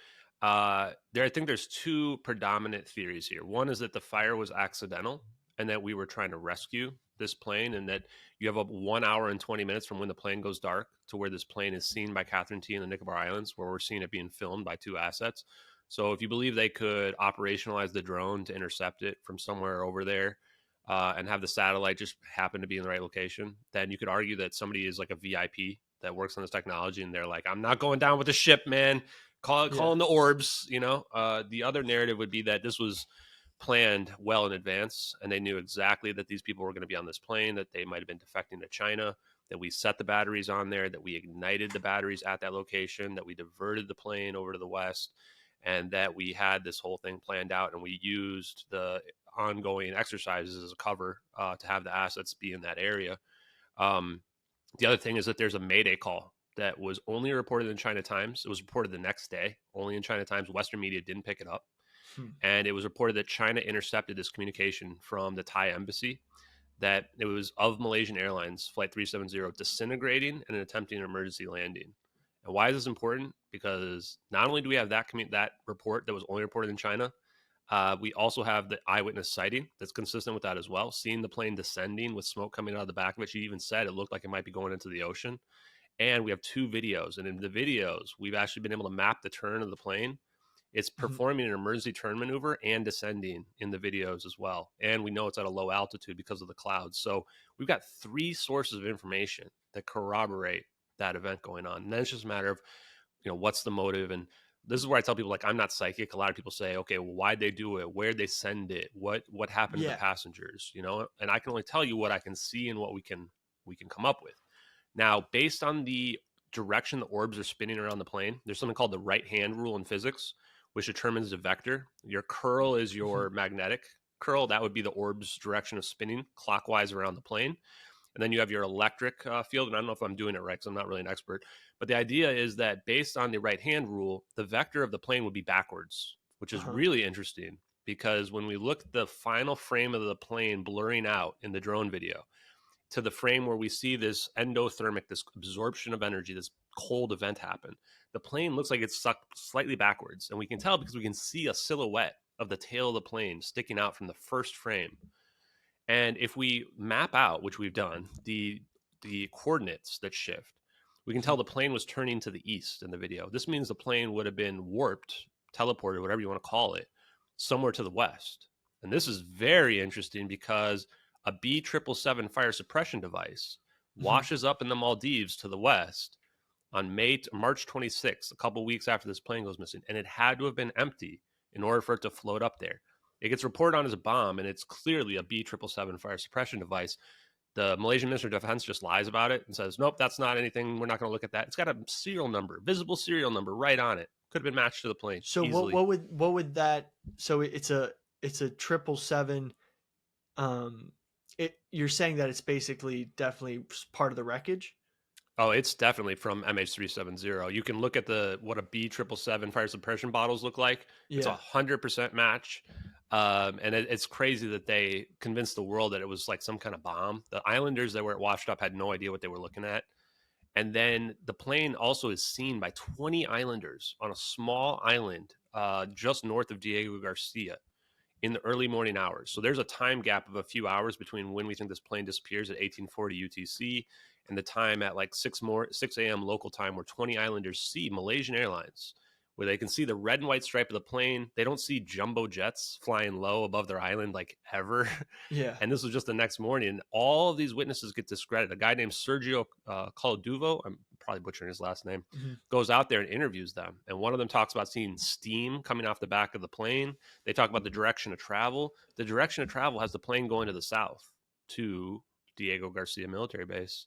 I think there's 2 predominant theories here. One is that the fire was accidental and that we were trying to rescue this plane, and that you have 1 hour and 20 minutes from when the plane goes dark to where this plane is seen by Catherine T. in the Nicobar Islands, where we're seeing it being filmed by 2 assets. So if you believe they could operationalize the drone to intercept it from somewhere over there and have the satellite just happen to be in the right location, then you could argue that somebody is like a VIP that works on this technology, and they're like, I'm not going down with the ship, man. Call in the Orbs, The other narrative would be that this was planned well in advance, and they knew exactly that these people were going to be on this plane, that they might have been defecting to China, that we set the batteries on there, that we ignited the batteries at that location, that we diverted the plane over to the west, and that we had this whole thing planned out, and we used the ongoing exercises as a cover to have the assets be in that area. The other thing is that there's a Mayday call that was only reported in China Times. It was reported the next day, only in China Times. Western media didn't pick it up. And it was reported that China intercepted this communication from the Thai embassy, that it was of Malaysian Airlines Flight 370 disintegrating and attempting an emergency landing. And why is this important? Because not only do we have that report that was only reported in China, we also have the eyewitness sighting that's consistent with that as well. Seeing the plane descending with smoke coming out of the back of it. She even said it looked like it might be going into the ocean. And we have 2 videos. And in the videos, we've actually been able to map the turn of the plane. It's performing an emergency turn maneuver and descending in the videos as well. And we know it's at a low altitude because of the clouds. So we've got 3 sources of information that corroborate that event going on. And then it's just a matter of, what's the motive? And this is where I tell people, like, I'm not psychic. A lot of people say, okay, well, why'd they do it? Where'd they send it? What happened to the passengers? And I can only tell you what I can see and what we can come up with. Now, based on the direction the orbs are spinning around the plane, there's something called the right-hand rule in physics, which determines the vector. Your curl is your magnetic curl. That would be the orb's direction of spinning clockwise around the plane. And then you have your electric field. And I don't know if I'm doing it right because I'm not really an expert. But the idea is that based on the right-hand rule, the vector of the plane would be backwards, which is really interesting because when we look at the final frame of the plane blurring out in the drone video to the frame where we see this endothermic, this absorption of energy, this cold event happen, the plane looks like it's sucked slightly backwards. And we can tell because we can see a silhouette of the tail of the plane sticking out from the first frame. And if we map out, which we've done, the coordinates that shift, we can tell the plane was turning to the east in the video. This means the plane would have been warped, teleported, whatever you want to call it, somewhere to the west. And this is very interesting because a B777 fire suppression device washes up in the Maldives to the west on March 26th, a couple weeks after this plane goes missing. And it had to have been empty in order for it to float up there. It gets reported on as a bomb, and it's clearly a B777 fire suppression device. The Malaysian Minister of Defense just lies about it and says, nope, that's not anything. We're not going to look at that. It's got a serial number, visible serial number right on it. Could have been matched to the plane. So easily. what would that? So it's a 777. You're saying that it's basically definitely part of the wreckage. Oh, it's definitely from MH370. You can look at what a B777 fire suppression bottles look like. Yeah. It's 100% match. And it's crazy that they convinced the world that it was like some kind of bomb. The islanders that were washed up had no idea what they were looking at. And then the plane also is seen by 20 islanders on a small island just north of Diego Garcia in the early morning hours. So there's a time gap of a few hours between when we think this plane disappears at 1840 UTC and the time at like 6 a.m. local time where 20 islanders see Malaysian Airlines, where they can see the red and white stripe of the plane. They don't see jumbo jets flying low above their island like ever. Yeah. And this was just the next morning. And all of these witnesses get discredited. A guy named Sergio Coladuvo, I'm probably butchering his last name, goes out there and interviews them. And one of them talks about seeing steam coming off the back of the plane. They talk about the direction of travel. The direction of travel has the plane going to the south to Diego Garcia military base.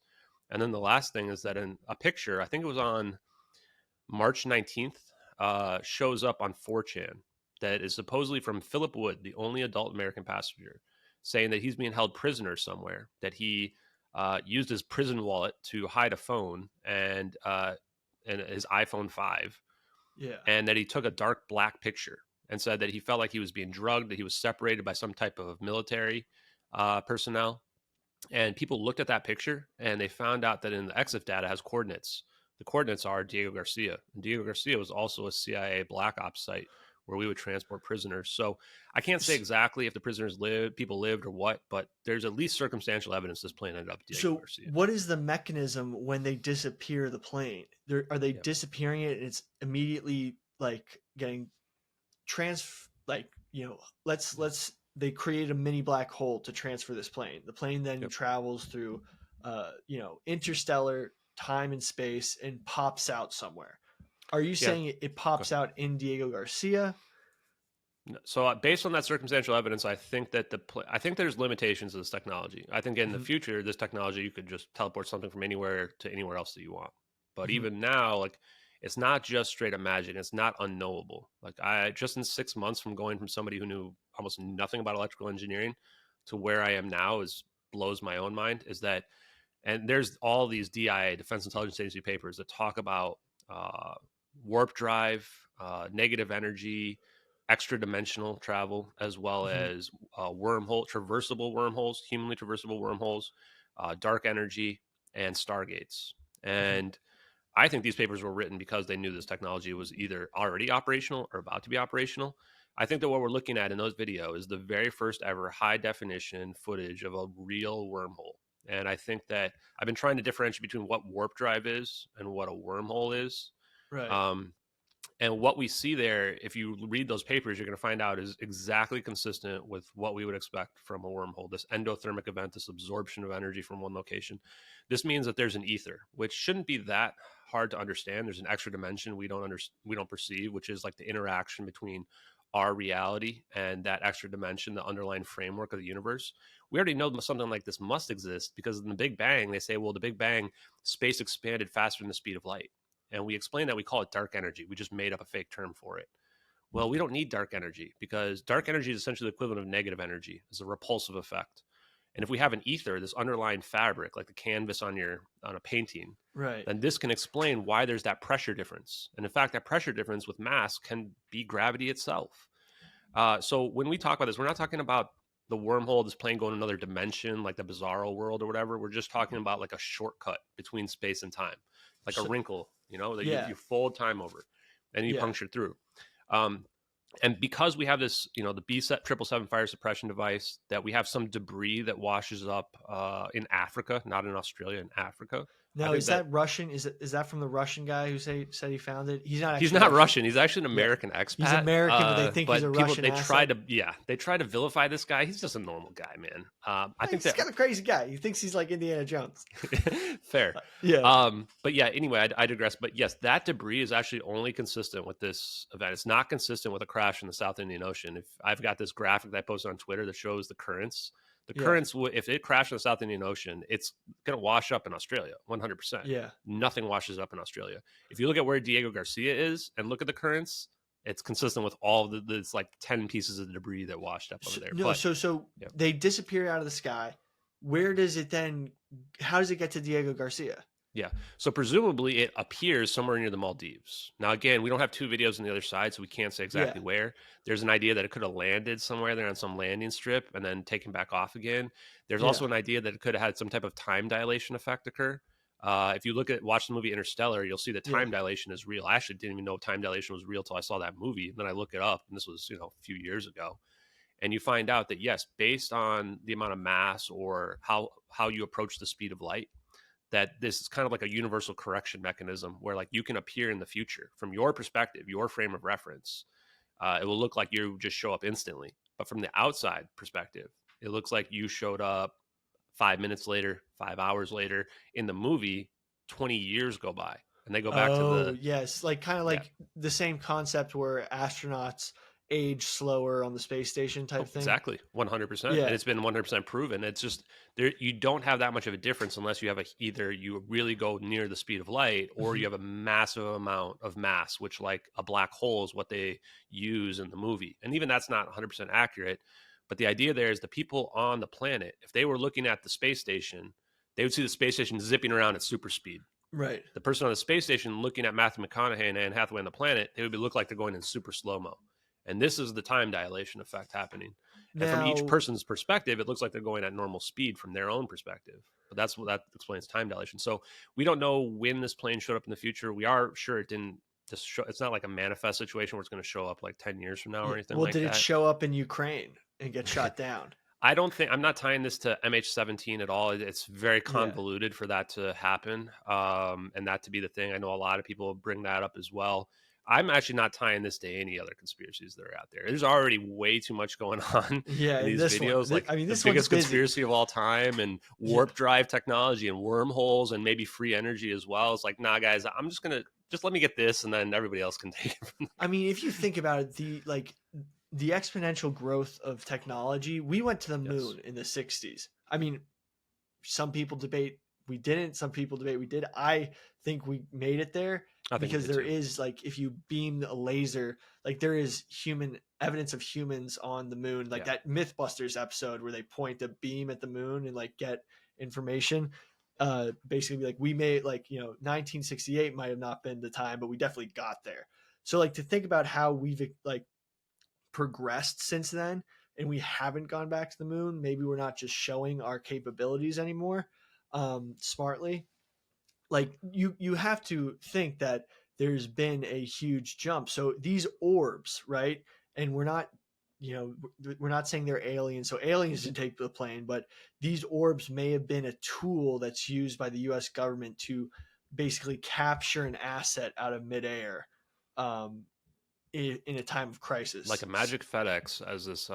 And then the last thing is that in a picture, I think it was on March 19th, shows up on 4chan that is supposedly from Philip Wood, the only adult American passenger, saying that he's being held prisoner somewhere, that he used his prison wallet to hide a phone and his iPhone 5. Yeah. And that he took a dark black picture and said that he felt like he was being drugged, that he was separated by some type of military personnel. And people looked at that picture and they found out that in the EXIF data has coordinates. The coordinates are Diego Garcia. And Diego Garcia was also a CIA black ops site where we would transport prisoners. So I can't say exactly if the people lived or what, but there's at least circumstantial evidence this plane ended up Diego Garcia. What is the mechanism when they disappear the plane? Are they disappearing it and it's immediately like getting they create a mini black hole to transfer this plane. The plane then travels through interstellar time and space and pops out somewhere. Are you saying it pops out in Diego Garcia? So based on that circumstantial evidence, I think that I think there's limitations to this technology. I think in the future, this technology, you could just teleport something from anywhere to anywhere else that you want. But even now, like, it's not just straight up magic. It's not unknowable. Like, I just in 6 months from going from somebody who knew almost nothing about electrical engineering to where I am now blows my own mind. Is that, and there's all these DIA, Defense Intelligence Agency papers that talk about warp drive, negative energy, extra dimensional travel, as well as traversable wormholes, humanly traversable wormholes, dark energy, and stargates. And I think these papers were written because they knew this technology was either already operational or about to be operational. I think that what we're looking at in those videos is the very first ever high definition footage of a real wormhole. And I think that I've been trying to differentiate between what warp drive is and what a wormhole is. Right. And what we see there, if you read those papers, you're going to find out is exactly consistent with what we would expect from a wormhole. This endothermic event, this absorption of energy from one location. This means that there's an ether, which shouldn't be that hard to understand. There's an extra dimension we don't perceive, which is like the interaction between our reality and that extra dimension, the underlying framework of the universe. We already know something like this must exist because in the Big Bang, they say, well, the Big Bang, space expanded faster than the speed of light. And we explain that we call it dark energy. We just made up a fake term for it. Well, we don't need dark energy because dark energy is essentially the equivalent of negative energy. It's a repulsive effect. And if we have an ether, this underlying fabric, like the canvas on a painting, Right. then this can explain why there's that pressure difference. And in fact, that pressure difference with mass can be gravity itself. So when we talk about this, we're not talking about the wormhole, this plane going to another dimension, like the bizarro world or whatever. We're just talking about like a shortcut between space and time, like a wrinkle, that you fold time over and you puncture through. And because we have this, the B777 fire suppression device, that we have some debris that washes up in Africa, not in Australia, in Africa. Now, is that Russian? Is that from the Russian guy who said he found it? He's not. He's not Russian. He's actually an American expat. He's American, but they think he's a Russian. They try to vilify this guy. He's just a normal guy, man. I think he's kind of crazy guy. He thinks he's like Indiana Jones. Fair. Yeah. But yeah. Anyway, I digress. But yes, that debris is actually only consistent with this event. It's not consistent with a crash in the South Indian Ocean. If I've got this graphic that I posted on Twitter that shows the currents. The currents, if it crashed in the South Indian Ocean, it's going to wash up in Australia, 100%. Yeah. Nothing washes up in Australia. If you look at where Diego Garcia is and look at the currents, it's consistent with all of it's like 10 pieces of debris that washed up over there. No, so they disappear out of the sky. Where does it then, how does it get to Diego Garcia? Yeah. So presumably it appears somewhere near the Maldives. Now, again, we don't have two videos on the other side, so we can't say exactly where. There's an idea that it could have landed somewhere there on some landing strip and then taken back off again. There's also an idea that it could have had some type of time dilation effect occur. If you watch the movie Interstellar, you'll see that time dilation is real. I actually didn't even know time dilation was real till I saw that movie. And then I look it up, and this was, a few years ago. And you find out that, yes, based on the amount of mass or how you approach the speed of light, that this is kind of like a universal correction mechanism where like you can appear in the future from your perspective, your frame of reference. It will look like you just show up instantly. But from the outside perspective, it looks like you showed up 5 minutes later, 5 hours later. In the movie, 20 years go by and they go back to the... yes. Like kind of like the same concept where astronauts age slower on the space station type thing. Exactly. 100%. And it's been 100% proven. It's just you don't have that much of a difference unless you have either you really go near the speed of light or you have a massive amount of mass, which like a black hole is what they use in the movie. And even that's not 100% accurate. But the idea there is the people on the planet, if they were looking at the space station, they would see the space station zipping around at super speed. Right. The person on the space station looking at Matthew McConaughey and Anne Hathaway on the planet, they would look like they're going in super slow-mo. And this is the time dilation effect happening. And from each person's perspective, it looks like they're going at normal speed from their own perspective. But that explains time dilation. So we don't know when this plane showed up in the future. We are sure it didn't just show. It's not like a manifest situation where it's going to show up like 10 years from now or anything like that. Well, did it show up in Ukraine and get shot down? I'm not tying this to MH17 at all. It's very convoluted for that to happen and that to be the thing. I know a lot of people bring that up as well. I'm actually not tying this to any other conspiracies that are out there. There's already way too much going on in these videos. This biggest conspiracy of all time and warp drive technology and wormholes and maybe free energy as well. It's like, nah, guys, I'm just going to let me get this and then everybody else can take it from there. I mean, if you think about it, the exponential growth of technology, we went to the moon in the 60s. I mean, some people debate we didn't. Some people debate we did. I think we made it there. Because there is like, if you beam a laser, like there is human evidence of humans on the moon, like that Mythbusters episode where they point a beam at the moon and like get information. Basically like we made 1968 might have not been the time, but we definitely got there. So like to think about how we've like progressed since then and we haven't gone back to the moon, maybe we're not just showing our capabilities anymore smartly. like you have to think that there's been a huge jump. So these orbs, right? And we're not, we're not saying they're aliens. So aliens didn't take the plane, but these orbs may have been a tool that's used by the U.S. government to basically capture an asset out of midair, in a time of crisis. Like a magic FedEx, as this.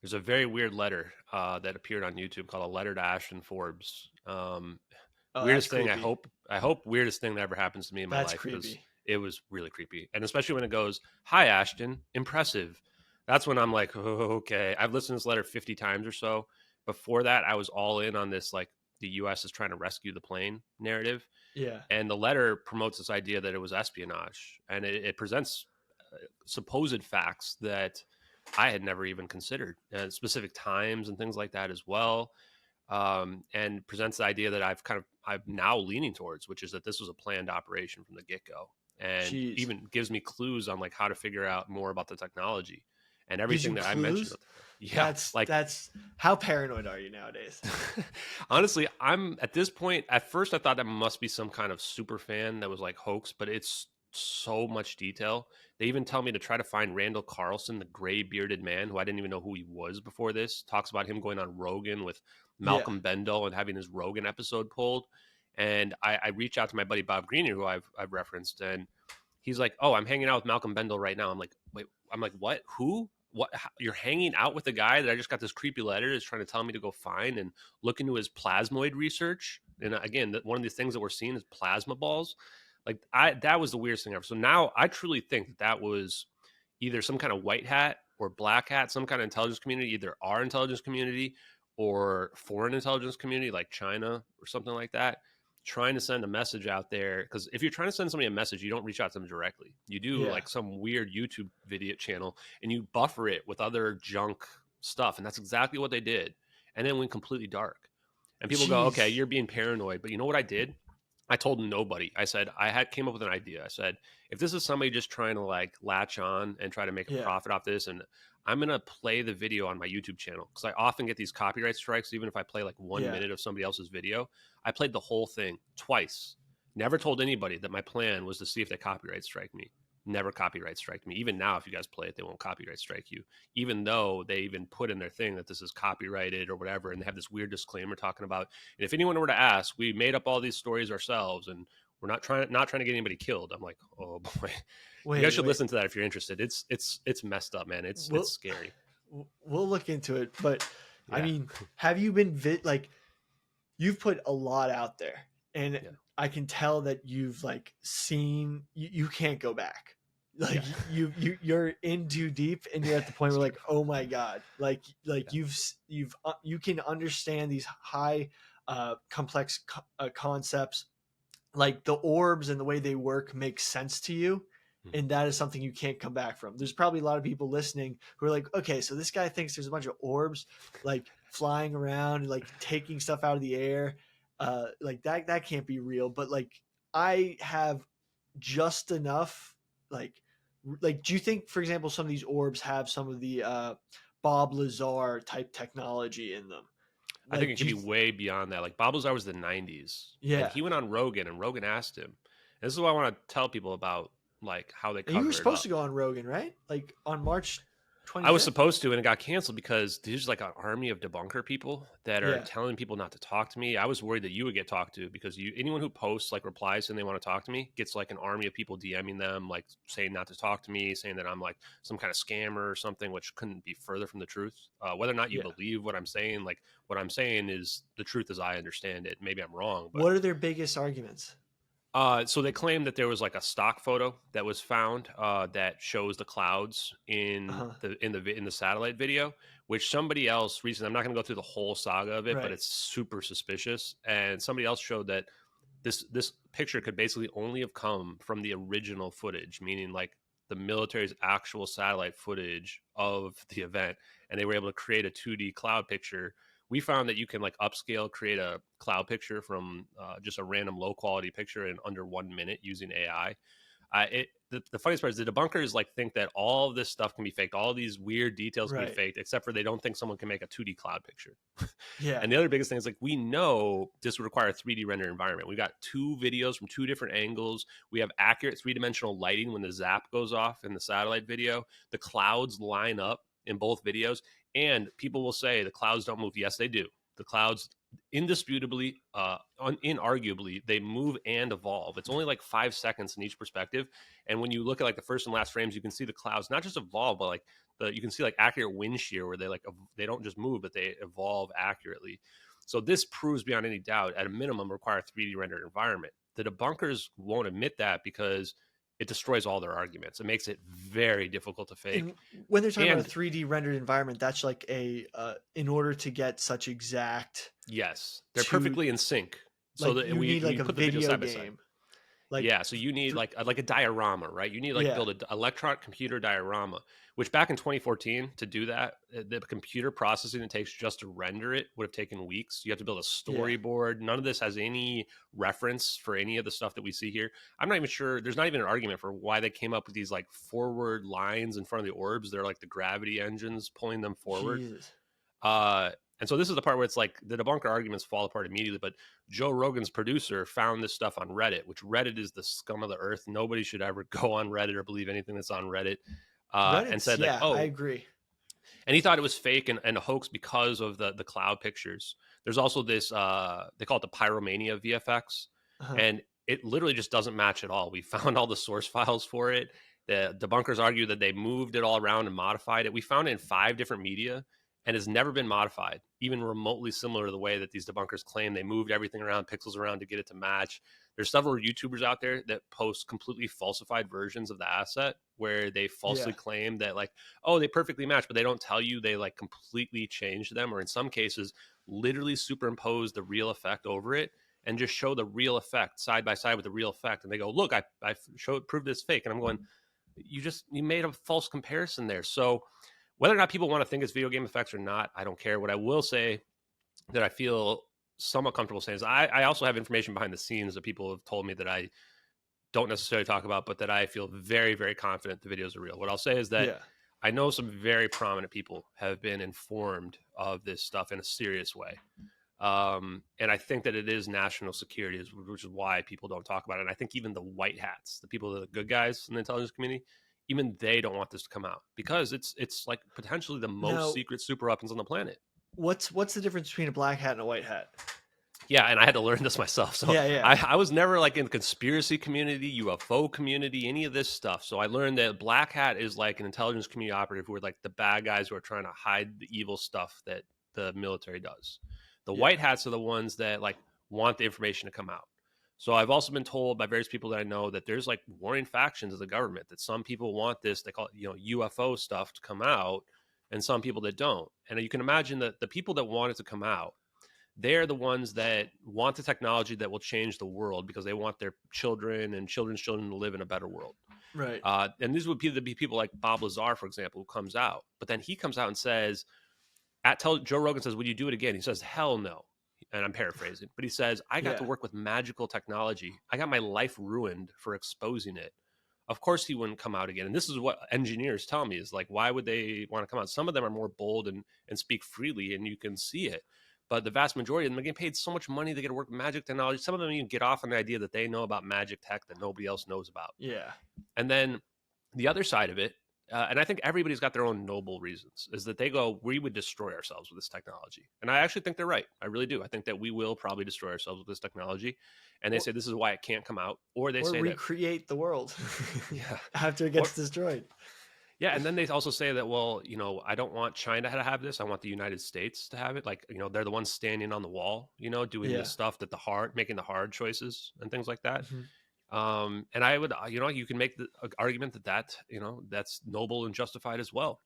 There's a very weird letter that appeared on YouTube called "A Letter to Ashton Forbes." Oh, Weirdest that's thing. creepy. I hope weirdest thing that ever happens to me in my That's life, because creepy. it was really creepy, and especially when it goes, "Hi Ashton, impressive." That's when I'm like, oh, okay. I've listened to this letter 50 times or so. Before that, I was all in on this, like, the U.S. is trying to rescue the plane narrative. Yeah. And the letter promotes this idea that it was espionage, and it presents supposed facts that I had never even considered, specific times and things like that as well. And presents the idea that I'm now leaning towards, which is that this was a planned operation from the get-go, and Jeez. even gives me clues on like how to figure out more about the technology and Gives everything you that I clues? mentioned. Yeah, That's how paranoid are you nowadays? honestly, I'm at this point. At first, I thought that must be some kind of super fan that was like hoax, but it's so much detail. They even tell me to try to find Randall Carlson, the gray bearded man, who I didn't even know who he was before this. Talks about him going on Rogan with Yeah. Malcolm Bendall and having his Rogan episode pulled. And I reach out to my buddy Bob Greener, who I've referenced, and he's like, "Oh, I'm hanging out with Malcolm Bendall right now." I'm like, "Wait," I'm like, "What? Who? What? How, you're hanging out with the guy that I just got this creepy letter is trying to tell me to go find and look into his plasmoid research?" And again, one of the things that we're seeing is plasma balls. Like, that was the weirdest thing ever. So now I truly think that was either some kind of white hat or black hat, some kind of intelligence community, either our intelligence community or foreign intelligence community like China or something like that, trying to send a message out there. Because if you're trying to send somebody a message, you don't reach out to them directly. You do Yeah. like some weird YouTube video channel and you buffer it with other junk stuff. And that's exactly what they did. And then went completely dark. And people go, okay, Jeez. you're being paranoid. But you know what I did? I told nobody. I said, came up with an idea. I said, if this is somebody just trying to like latch on and try to make a Yeah. profit off this, and I'm going to play the video on my YouTube channel, because I often get these copyright strikes, even if I play like 1 Yeah. minute of somebody else's video. I played the whole thing twice. Never told anybody that my plan was to see if they copyright strike me. Never copyright strike me. Even now, if you guys play it, they won't copyright strike you, even though they even put in their thing that this is copyrighted or whatever. And they have this weird disclaimer talking about, and if anyone were to ask, we made up all these stories ourselves and we're not trying to get anybody killed. I'm like, oh boy. You guys should listen to that if you're interested. It's messed up, man. It's scary. We'll look into it, but Yeah. I mean, have you been like, you've put a lot out there, and Yeah. I can tell that you've like seen, you can't go back. Like, Yeah. you're in too deep, and you're at the point where like, oh my god, like Yeah. you can understand these high complex concepts, like the orbs and the way they work makes sense to you. Mhm. And that is something you can't come back from. There's probably a lot of people listening who are like, okay, so this guy thinks there's a bunch of orbs like flying around and like taking stuff out of the air. Like that can't be real. But like, I have just enough, like, do you think, for example, some of these orbs have some of the Bob Lazar type technology in them? I think it could be way beyond that. Like, Bob Lazar was the 90s. Yeah. And he went on Rogan, and Rogan asked him. And this is what I want to tell people about, like, how they And cover you were it supposed up. to go on Rogan, right? Like on March 25th? I was supposed to, and it got canceled because there's like an army of debunker people that are Yeah. telling people not to talk to me. I was worried that you would get talked to, because anyone who posts like replies and they want to talk to me gets like an army of people DMing them, like saying not to talk to me, saying that I'm like some kind of scammer or something, which couldn't be further from the truth. Whether or not you believe what I'm saying, like, what I'm saying is the truth as I understand it. Maybe I'm wrong. But What are their biggest arguments? so they claim that there was like a stock photo that was found that shows the clouds in the satellite video, which somebody else recently, I'm not going to go through the whole saga of it, but it's super suspicious. And somebody else showed that this picture could basically only have come from the original footage, meaning like the military's actual satellite footage of the event, and they were able to create a 2D cloud picture. We found that you can like upscale, create a cloud picture from just a random low quality picture in under 1 minute using AI. The funniest part is the debunkers like think that all of this stuff can be faked. All these weird details can be Right. faked, except for they don't think someone can make a 2D cloud picture. Yeah. And the other biggest thing is like, we know this would require a 3D render environment. We got 2 videos from 2 different angles. We have accurate 3-dimensional lighting when the zap goes off in the satellite video. The clouds line up in both videos. And people will say the clouds don't move. Yes, they do. The clouds indisputably, inarguably, they move and evolve. It's only like 5 seconds in each perspective. And when you look at like the first and last frames, you can see the clouds not just evolve, but like you can see like accurate wind shear where they don't just move, but they evolve accurately. So this proves beyond any doubt, at a minimum, require a 3D rendered environment. The debunkers won't admit that because it destroys all their arguments. It makes it very difficult to fake. And when they're talking about a 3D rendered environment, that's like in order to get such exact. Yes, they're perfectly in sync. So like that you we need like a put the video video side by side. game. Like, yeah, so you need like a diorama, right? You need build an electronic computer diorama, which back in 2014 to do that, the computer processing it takes just to render it would have taken weeks. You have to build a storyboard. None of this has any reference for any of the stuff that we see here. I'm not even sure. There's not even an argument for why they came up with these like forward lines in front of the orbs. They're like the gravity engines pulling them forward. Jesus. And so this is the part where it's like the debunker arguments fall apart immediately. But Joe Rogan's producer found this stuff on Reddit, which Reddit is the scum of the earth. Nobody should ever go on Reddit or believe anything that's on Reddit. And said like, oh, I agree. And he thought it was fake and a hoax because of the cloud pictures. There's also this, they call it the Pyromania VFX. And it literally just doesn't match at all. We found all the source files for it. The debunkers argue that they moved it all around and modified it. We found it in 5 different media and has never been modified, even remotely similar to the way that these debunkers claim. They moved everything around, pixels around to get it to match. There's several YouTubers out there that post completely falsified versions of the asset where they falsely claim that like, oh, they perfectly match, but they don't tell you they like completely changed them, or in some cases literally superimpose the real effect over it and just show the real effect side by side with the real effect. And they go, look, I proved this fake. And I'm going, you made a false comparison there. So whether or not people want to think it's video game effects or not, I don't care. What I will say that I feel somewhat comfortable saying is I also have information behind the scenes that people have told me that I don't necessarily talk about, but that I feel very, very confident the videos are real. What I'll say is that I know some very prominent people have been informed of this stuff in a serious way. And I think that it is national security, which is why people don't talk about it. And I think even the white hats, the people that are the good guys in the intelligence community, even they don't want this to come out because it's like potentially the most secret super weapons on the planet. What's the difference between a black hat and a white hat? Yeah, and I had to learn this myself. So I was never like in the conspiracy community, UFO community, any of this stuff. So I learned that black hat is like an intelligence community operative who are like the bad guys who are trying to hide the evil stuff that the military does. The white hats are the ones that like want the information to come out. So I've also been told by various people that I know that there's like warring factions of the government, that some people want this, they call it, UFO stuff to come out, and some people that don't. And you can imagine that the people that want it to come out, they're the ones that want the technology that will change the world because they want their children and children's children to live in a better world. Right. And these would be people like Bob Lazar, for example, who comes out. But then he comes out and says, Joe Rogan says, would you do it again? He says, hell no. And I'm paraphrasing, but he says, I got to work with magical technology. I got my life ruined for exposing it. Of course he wouldn't come out again. And this is what engineers tell me is like, why would they want to come out? Some of them are more bold and speak freely and you can see it. But the vast majority of them are getting paid so much money. They get to work with magic technology. Some of them even get off on the idea that they know about magic tech that nobody else knows about. Yeah. And then the other side of it, and I think everybody's got their own noble reasons, is that they go, we would destroy ourselves with this technology. And I actually think they're right. I really do. I think that we will probably destroy ourselves with this technology. And they say this is why it can't come out. Or they say recreate the world after it gets destroyed. Yeah. And then they also say that, well, I don't want China to have this. I want the United States to have it. Like, they're the ones standing on the wall, doing this stuff making the hard choices and things like that. Mm-hmm. And I would, you can make the argument that, that's noble and justified as well.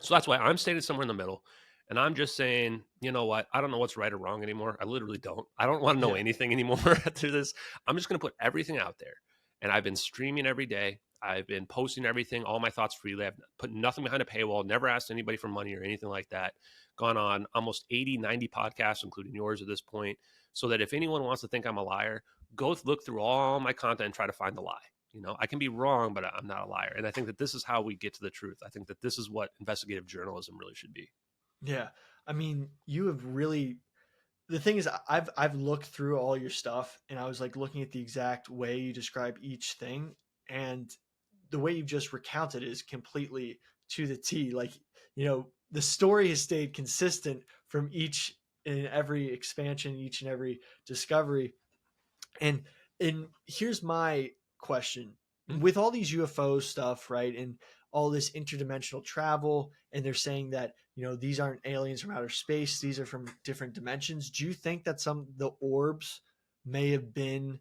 So that's why I'm standing somewhere in the middle and I'm just saying, you know what? I don't know what's right or wrong anymore. I literally don't. I don't want to know anything anymore after this. I'm just going to put everything out there. And I've been streaming every day. I've been posting everything, all my thoughts freely. I've put nothing behind a paywall, never asked anybody for money or anything like that. Gone on almost 80, 90 podcasts, including yours at this point. So that if anyone wants to think I'm a liar, go look through all my content and try to find the lie. You know, I can be wrong, but I'm not a liar. And I think that this is how we get to the truth. I think that this is what investigative journalism really should be. Yeah. I mean, you have really, the thing is, I've looked through all your stuff, and I was like looking at the exact way you describe each thing, and the way you've just recounted it is completely to the T. Like, you know, the story has stayed consistent from each and every expansion, each and every discovery. And here's my question. With all these UFO stuff, right? And all this interdimensional travel, and they're saying that, you know, these aren't aliens from outer space, these are from different dimensions. Do you think that the orbs may have been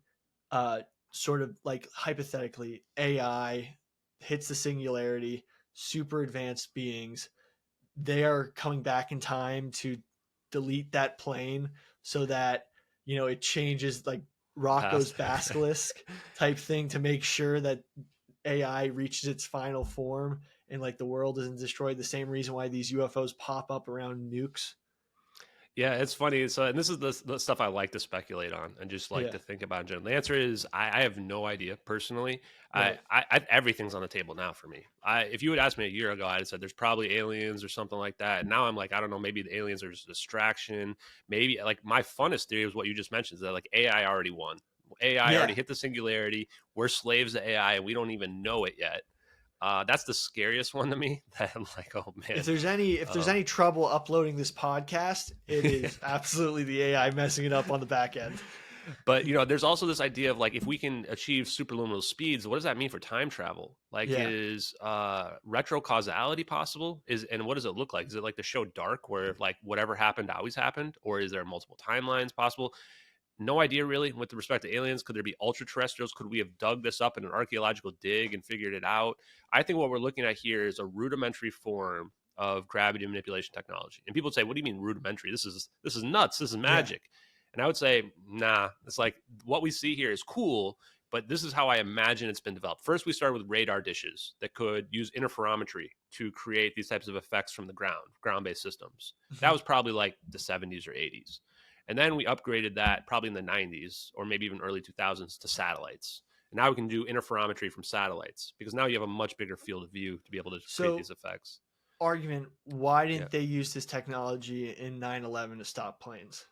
sort of like, hypothetically, AI hits the singularity, super advanced beings, they are coming back in time to delete that plane so that, you know, it changes, like Rocco's basilisk type thing, to make sure that AI reaches its final form and like the world isn't destroyed, the same reason why these UFOs pop up around nukes? Yeah, it's funny. So, and this is the stuff I like to speculate on and just like to think about in general. The answer is I have no idea personally. Right. Everything's on the table now for me. If you had asked me a year ago, I'd have said there's probably aliens or something like that. And now I'm like, I don't know, maybe the aliens are just a distraction. Maybe, like, my funnest theory is what you just mentioned, is that like AI already won. AI already hit the singularity. We're slaves to AI and we don't even know it yet. That's the scariest one to me. That I'm like, oh man. If there's any trouble uploading this podcast, it is absolutely the AI messing it up on the back end. But, you know, there's also this idea of like, if we can achieve superluminal speeds, what does that mean for time travel? Like, is retrocausality possible? And what does it look like? Is it like the show Dark, where like whatever happened always happened, or is there multiple timelines possible? No idea really with respect to aliens. Could there be ultra terrestrials? Could we have dug this up in an archaeological dig and figured it out? I think what we're looking at here is a rudimentary form of gravity manipulation technology. And people would say, what do you mean rudimentary? This is nuts. This is magic. And I would say, nah, it's like what we see here is cool, but this is how I imagine it's been developed. First, we started with radar dishes that could use interferometry to create these types of effects from the ground-based systems. That was probably like the 70s or 80s. And then we upgraded that probably in the 90s or maybe even early 2000s to satellites. And now we can do interferometry from satellites, because now you have a much bigger field of view to be able to create these effects. Argument, why didn't they use this technology in 9/11 to stop planes?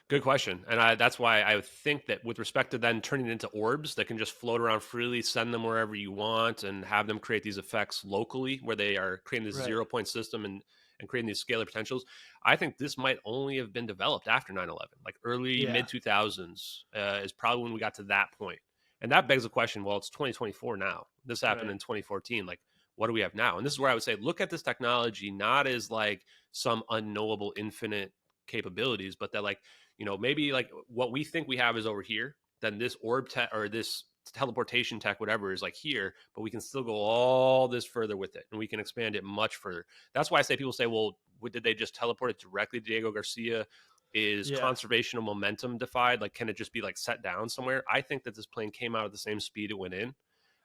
Good question. And that's why I would think that with respect to then turning it into orbs that can just float around freely, send them wherever you want, and have them create these effects locally where they are creating this 0-point system and creating these scalar potentials, I think this might only have been developed after 9/11, like early mid-2000s is probably when we got to that point. And that begs the question, well, it's 2024 now. This happened in 2014. Like, what do we have now? And this is where I would say, look at this technology not as like some unknowable infinite capabilities, but that, like, you know, maybe like what we think we have is over here, then this orb tech or this teleportation tech, whatever, is like here, but we can still go all this further with it, and we can expand it much further. That's why I say, people say, well, did they just teleport it directly to Diego Garcia? Is conservation of momentum defied? Like, can it just be like set down somewhere? I think that this plane came out at the same speed it went in.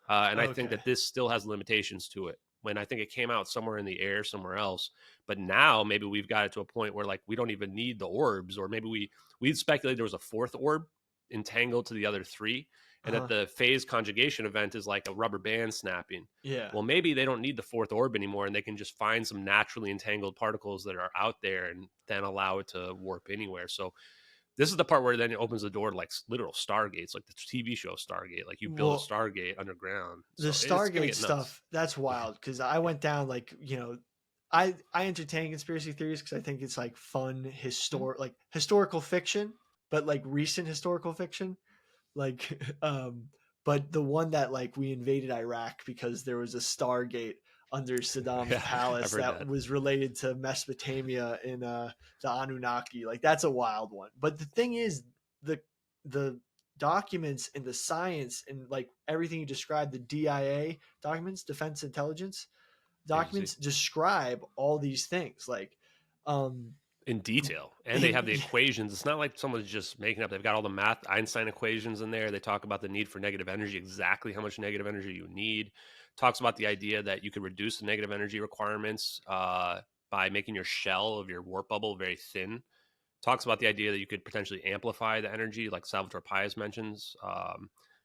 And I think that this still has limitations to it, when I think it came out somewhere in the air somewhere else. But now maybe we've got it to a point where like we don't even need the orbs, or maybe we'd speculate there was a fourth orb entangled to the other three, and that the phase conjugation event is like a rubber band snapping. Well, maybe they don't need the fourth orb anymore, and they can just find some naturally entangled particles that are out there and then allow it to warp anywhere. So this is the part where then it opens the door to like literal Stargates, like the TV show Stargate. Like, you build a Stargate underground. The Stargate stuff, that's wild, because I went down, like, you know, I entertain conspiracy theories because I think it's like fun historical fiction, but like recent historical fiction. Like, but the one that like we invaded Iraq because there was a Stargate under Saddam's palace that was related to Mesopotamia in the Anunnaki. Like, that's a wild one. But the thing is, the documents and the science and like everything you described, the DIA documents, Defense Intelligence documents, describe all these things like in detail, and they have the equations. It's not like someone's just making up. They've got all the math, Einstein equations in there. They talk about the need for negative energy, exactly how much negative energy you need. Talks about the idea that you could reduce the negative energy requirements by making your shell of your warp bubble very thin. Talks about the idea that you could potentially amplify the energy, like Salvatore Pais mentions.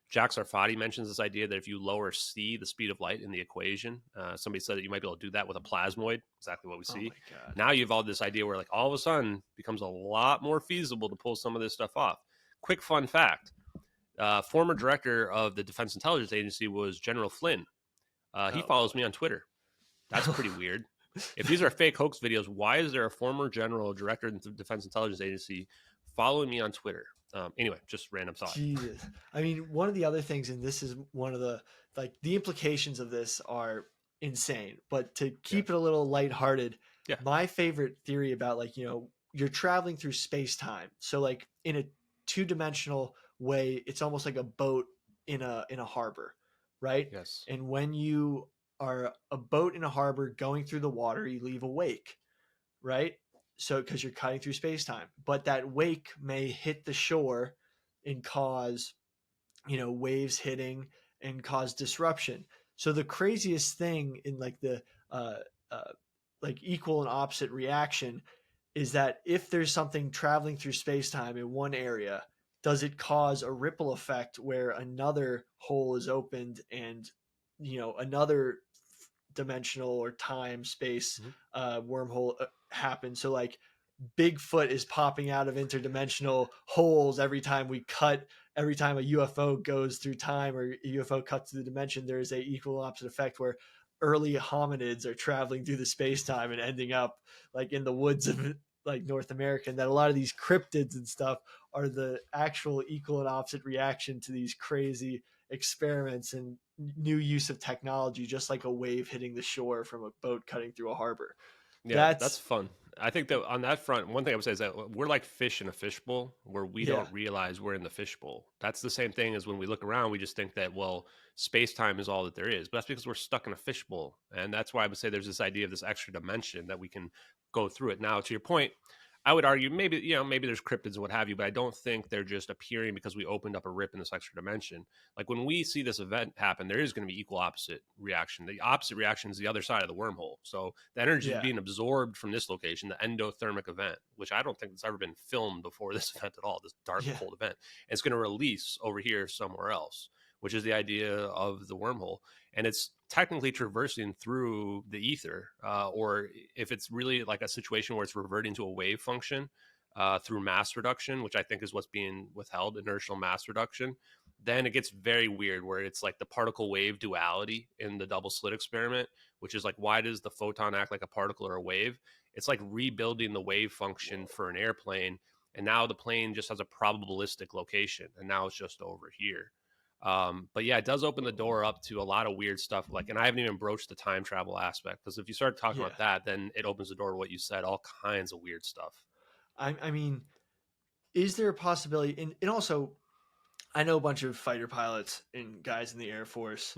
Jack Sarfati mentions this idea that if you lower c, the speed of light in the equation, somebody said that you might be able to do that with a plasmoid, exactly what we Oh see. my God. Now you've all this idea where like all of a sudden becomes a lot more feasible to pull some of this stuff off. Quick fun fact, former director of the Defense Intelligence Agency was General Flynn. He follows me on Twitter. That's pretty weird. If these are fake hoax videos, why is there a former general director of the Defense Intelligence Agency following me on Twitter? Anyway, just random thought. Jesus. I mean, one of the other things, and this is one of the, like, the implications of this are insane, but to keep it a little lighthearted, my favorite theory about, like, you're traveling through space-time. So like in a two-dimensional way, it's almost like a boat in a harbor, right? Yes. And when you are a boat in a harbor going through the water, you leave a wake, right? So because you're cutting through space-time, but that wake may hit the shore and cause waves hitting and cause disruption. So the craziest thing in like the like equal and opposite reaction is that if there's something traveling through space-time in one area, does it cause a ripple effect where another hole is opened and another dimensional or time space wormhole happens? So like Bigfoot is popping out of interdimensional holes every time we cut, every time a UFO goes through time or a UFO cuts through the dimension. There is a equal and opposite effect where early hominids are traveling through the space-time and ending up like in the woods of like North America, and that a lot of these cryptids and stuff are the actual equal and opposite reaction to these crazy experiments and new use of technology, just like a wave hitting the shore from a boat cutting through a harbor. Yeah, that's fun. I think that on that front, one thing I would say is that we're like fish in a fishbowl where we don't realize we're in the fishbowl. That's the same thing as when we look around, we just think that, well, space-time is all that there is. But that's because we're stuck in a fishbowl. And that's why I would say there's this idea of this extra dimension that we can go through it. Now, to your point, I would argue maybe there's cryptids and what have you, but I don't think they're just appearing because we opened up a rip in this extra dimension. Like when we see this event happen, there is going to be equal opposite reaction. The opposite reaction is the other side of the wormorhole. So the energy is being absorbed from this location, the endothermic event, which I don't think it's ever been filmed before this event at all, this dark, cold event. And it's going to release over here somewhere else, which is the idea of the wormhole. And it's technically traversing through the ether, or if it's really like a situation where it's reverting to a wave function through mass reduction, which I think is what's being withheld, inertial mass reduction, then it gets very weird where it's like the particle wave duality in the double slit experiment, which is like, why does the photon act like a particle or a wave? It's like rebuilding the wave function for an airplane. And now the plane just has a probabilistic location, and now it's just over here. But yeah, it does open the door up to a lot of weird stuff. Like, and I haven't even broached the time travel aspect, because if you start talking about that, then it opens the door to what you said, all kinds of weird stuff. I mean, is there a possibility? And also, I know a bunch of fighter pilots and guys in the Air Force,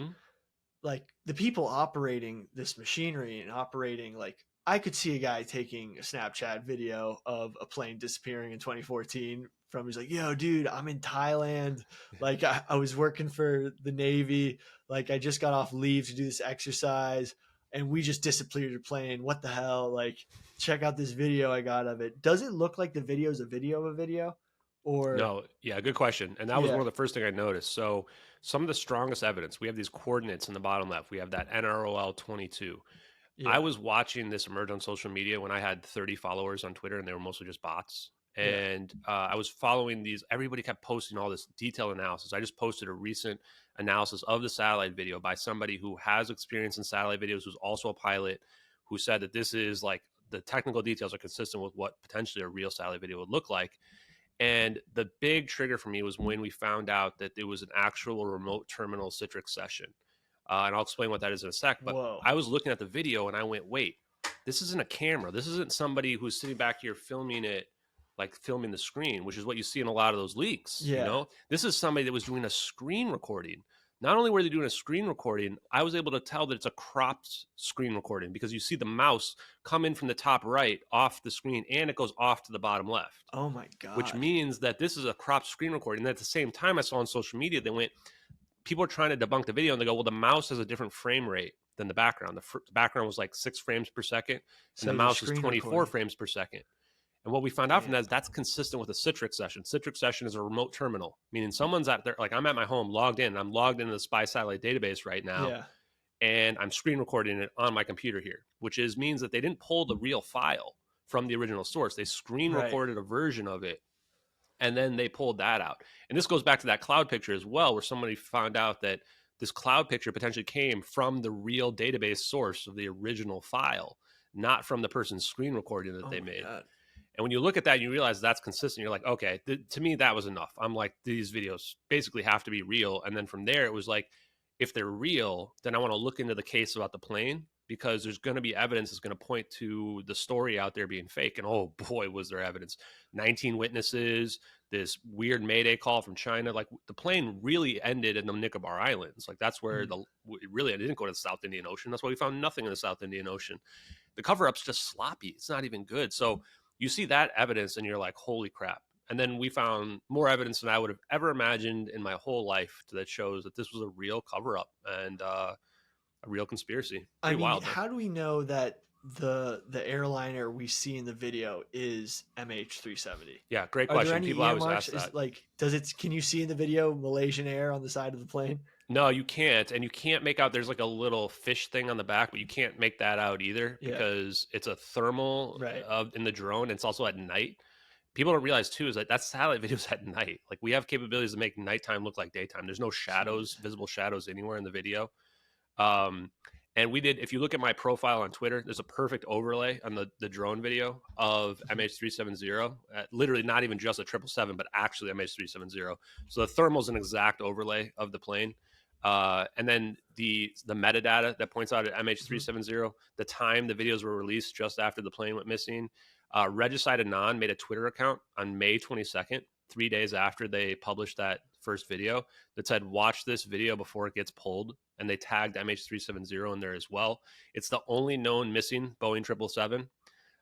like the people operating this machinery and operating, like, I could see a guy taking a Snapchat video of a plane disappearing in 2014 from, he's like, yo, dude, I'm in Thailand. Like I was working for the Navy. Like I just got off leave to do this exercise and we just disappeared a plane. What the hell? Like, check out this video I got of it. Does it look like the video is a video of a video? Or no? Yeah, good question. And that was one of the first thing I noticed. So some of the strongest evidence, we have these coordinates in the bottom left. We have that NROL 22. I was watching this emerge on social media when I had 30 followers on Twitter, and they were mostly just bots. And I was following these. Everybody kept posting all this detailed analysis. I just posted a recent analysis of the satellite video by somebody who has experience in satellite videos, who's also a pilot, who said that this is like, the technical details are consistent with what potentially a real satellite video would look like. And the big trigger for me was when we found out that there was an actual remote terminal Citrix session. And I'll explain what that is in a sec. But I was looking at the video and I went, wait, this isn't a camera. This isn't somebody who's sitting back here filming it, like filming the screen, which is what you see in a lot of those leaks. You know, this is somebody that was doing a screen recording. Not only were they doing a screen recording, I was able to tell that it's a cropped screen recording, because you see the mouse come in from the top right off the screen and it goes off to the bottom left. Oh my God. Which means that this is a cropped screen recording. And at the same time, I saw on social media, they went, people are trying to debunk the video and they go, well, the mouse has a different frame rate than the background. The background was like 6 frames per second and the mouse is 24 frames per second. And what we found out from that is that's consistent with a Citrix session. Citrix session is a remote terminal, meaning someone's out there, like I'm at my home logged in. I'm logged into the spy satellite database right now. Yeah. And I'm screen recording it on my computer here, which means that they didn't pull the real file from the original source. They screen recorded a version of it, and then they pulled that out. And this goes back to that cloud picture as well, where somebody found out that this cloud picture potentially came from the real database source of the original file, not from the person's screen recording that they made. God. And when you look at that, you realize that's consistent. You're like, okay, to me, that was enough. I'm like, these videos basically have to be real. And then from there, it was like, if they're real, then I want to look into the case about the plane, because there's going to be evidence that's going to point to the story out there being fake. And oh boy, was there evidence. 19 witnesses, this weird Mayday call from China. Like the plane really ended in the Nicobar Islands. Like that's where it didn't go to the South Indian Ocean. That's why we found nothing in the South Indian Ocean. The cover-up's just sloppy. It's not even good. So you see that evidence and you're like, holy crap. And then we found more evidence than I would have ever imagined in my whole life that shows that this was a real cover-up and a real conspiracy. I mean, wild, how do we know that the airliner we see in the video is MH370? Yeah, great Are there question. any People always earmarks? ask that. Like, can you see in the video Malaysian Air on the side of the plane? No, you can't. And you can't make out, there's like a little fish thing on the back, but you can't make that out either because it's a thermal in the drone. And it's also at night. People don't realize too is that satellite videos at night. Like we have capabilities to make nighttime look like daytime. There's no shadows, visible shadows anywhere in the video. And we did, if you look at my profile on Twitter, there's a perfect overlay on the drone video of MH370, literally not even just a 777, but actually MH370. So the thermal is an exact overlay of the plane. And then the metadata that points out at MH370, the time the videos were released just after the plane went missing. Regicide Anon made a Twitter account on May 22nd, 3 days after they published that first video, that said, watch this video before it gets pulled. And they tagged MH370 in there as well. It's the only known missing Boeing 777.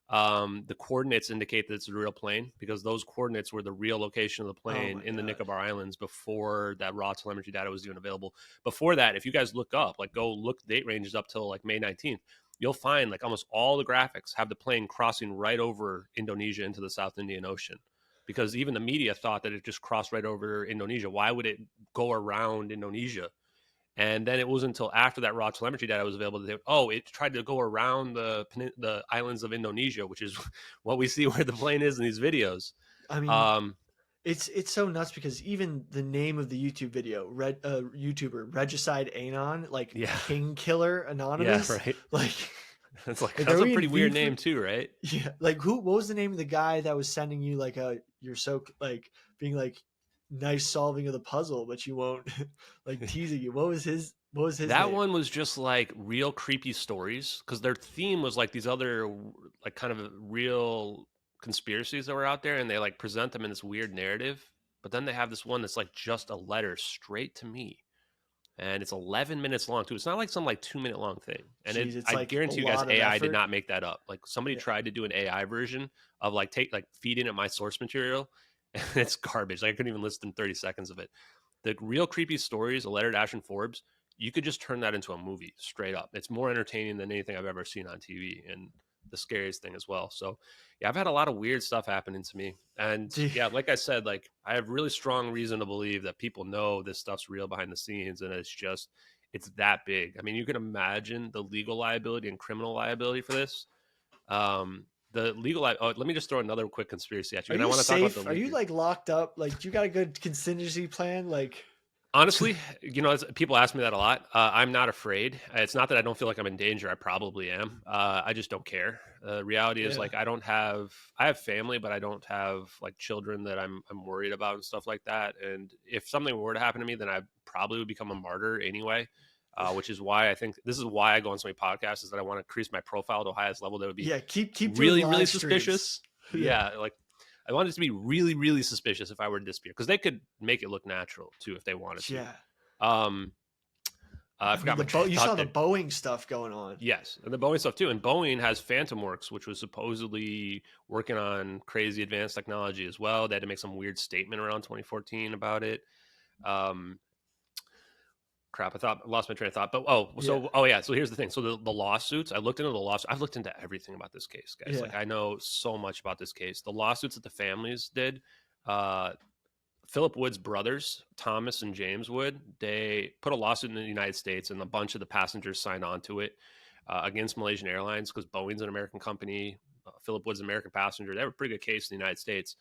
The coordinates indicate that it's a real plane because those coordinates were the real location of the plane in the Nicobar Islands before that raw telemetry data was even available. Before that, if you guys look up, like go look date ranges up till like May 19th, you'll find like almost all the graphics have the plane crossing right over Indonesia into the South Indian Ocean, because even the media thought that it just crossed right over Indonesia. Why would it go around Indonesia? And then it wasn't until after that raw telemetry data was available that it tried to go around the islands of Indonesia, which is what we see where the plane is in these videos. I mean, it's so nuts because even the name of the YouTube video, YouTuber Regicide Anon, like King Killer Anonymous, right? Like that's a pretty weird name too, right? Yeah, like what was the name of the guy that was sending you like you're so like being like nice solving of the puzzle, but you won't like teasing you? What was his that name? One was just like real creepy stories, because their theme was like these other like kind of real conspiracies that were out there, and they like present them in this weird narrative. But then they have this one that's like just a letter straight to me, and it's 11 minutes long too. It's not like some like 2-minute long thing. And I like guarantee you guys, AI did not make that up. Like somebody tried to do an AI version of like feed in at my source material, and it's garbage. Like I couldn't even listen to 30 seconds of it. The real creepy stories, a letter to Ashton Forbes, you could just turn that into a movie straight up. It's more entertaining than anything I've ever seen on TV, and the scariest thing as well. So yeah, I've had a lot of weird stuff happening to me. And yeah, like I said, like I have really strong reason to believe that people know this stuff's real behind the scenes, and it's that big. I mean, you can imagine the legal liability and criminal liability for this. The legal let me just throw another quick conspiracy at you. Are and you I want to talk about the Are you like locked up? Like you got a good contingency plan? Like honestly, people ask me that a lot. I'm not afraid. It's not that I don't feel like I'm in danger. I probably am. I just don't care. The reality is like I have family, but I don't have like children that I'm worried about and stuff like that. And if something were to happen to me, then I probably would become a martyr anyway. Which is why I think this is why I go on so many podcasts, is that I want to increase my profile to the highest level. That would be keep really, really suspicious. Yeah, like I want it to be really, really suspicious if I were to disappear, because they could make it look natural too if they wanted to. Yeah. I forgot you saw the Boeing stuff going on. Yes, and the Boeing stuff too. And Boeing has Phantom Works, which was supposedly working on crazy advanced technology as well. They had to make some weird statement around 2014 about it. Crap, I lost my train of thought. But so here's the thing. So the lawsuits, I looked into the lawsuits. I've looked into everything about this case, guys. Yeah. Like I know so much about this case. The lawsuits that the families did, Philip Wood's brothers, Thomas and James Wood, they put a lawsuit in the United States, and a bunch of the passengers signed on to it against Malaysian Airlines because Boeing's an American company. Philip Wood's an American passenger. They have a pretty good case in the United States.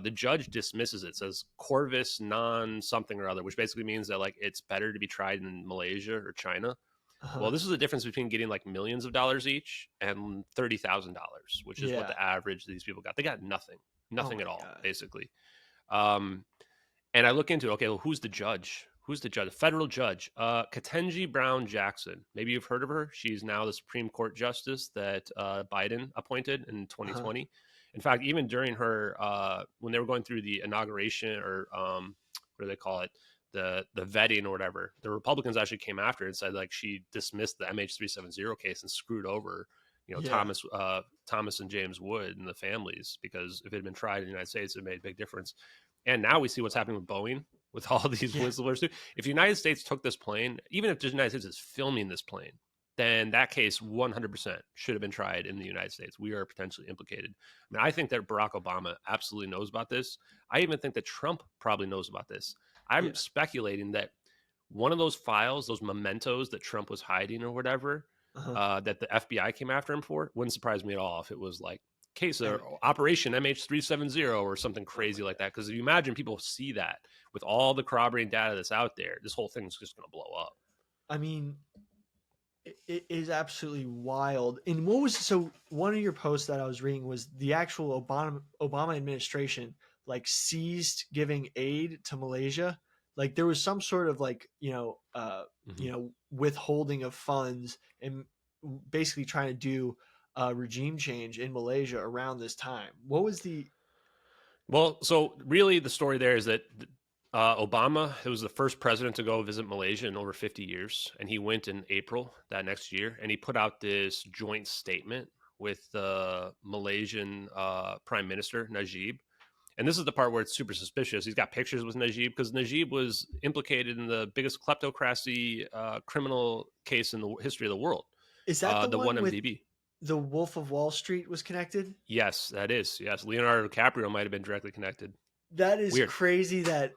The judge dismisses it, says corvus non something or other, which basically means that like it's better to be tried in Malaysia or China. Well, this is the difference between getting like millions of dollars each and $30,000, which is what the average of these people got. They got nothing at all, basically. And I look into, okay, well, who's the judge? Who's the judge? A federal judge, Ketanji Brown Jackson. Maybe you've heard of her. She's now the Supreme Court justice that Biden appointed in 2020. In fact, even during her, when they were going through the inauguration or what do they call it? The vetting or whatever, the Republicans actually came after her and said like she dismissed the MH370 case and screwed over, Thomas and James Wood and the families, because if it had been tried in the United States, it made a big difference. And now we see what's happening with Boeing with all these whistleblowers too. If the United States took this plane, even if the United States is filming this plane, then that case 100% should have been tried in the United States. We are potentially implicated. I mean, I think that Barack Obama absolutely knows about this. I even think that Trump probably knows about this. I'm speculating that one of those files, those mementos that Trump was hiding or whatever, that the FBI came after him for, wouldn't surprise me at all if it was like case of Operation MH370 or something crazy like that. Because if you imagine people see that with all the corroborating data that's out there, this whole thing's just going to blow up. I mean, it is absolutely wild. And what was so one of your posts that I was reading was the actual Obama administration like ceased giving aid to Malaysia. Like there was some sort of like, withholding of funds and basically trying to do regime change in Malaysia around this time. What was the... Well, so really the story there is that Obama, it was the first president to go visit Malaysia in over 50 years. And he went in April that next year, and he put out this joint statement with the Malaysian Prime Minister, Najib. And this is the part where it's super suspicious. He's got pictures with Najib because Najib was implicated in the biggest kleptocracy criminal case in the history of the world. Is that the one MDB? The Wolf of Wall Street was connected? Yes, that is. Yes, Leonardo DiCaprio might have been directly connected. That is weird. Crazy that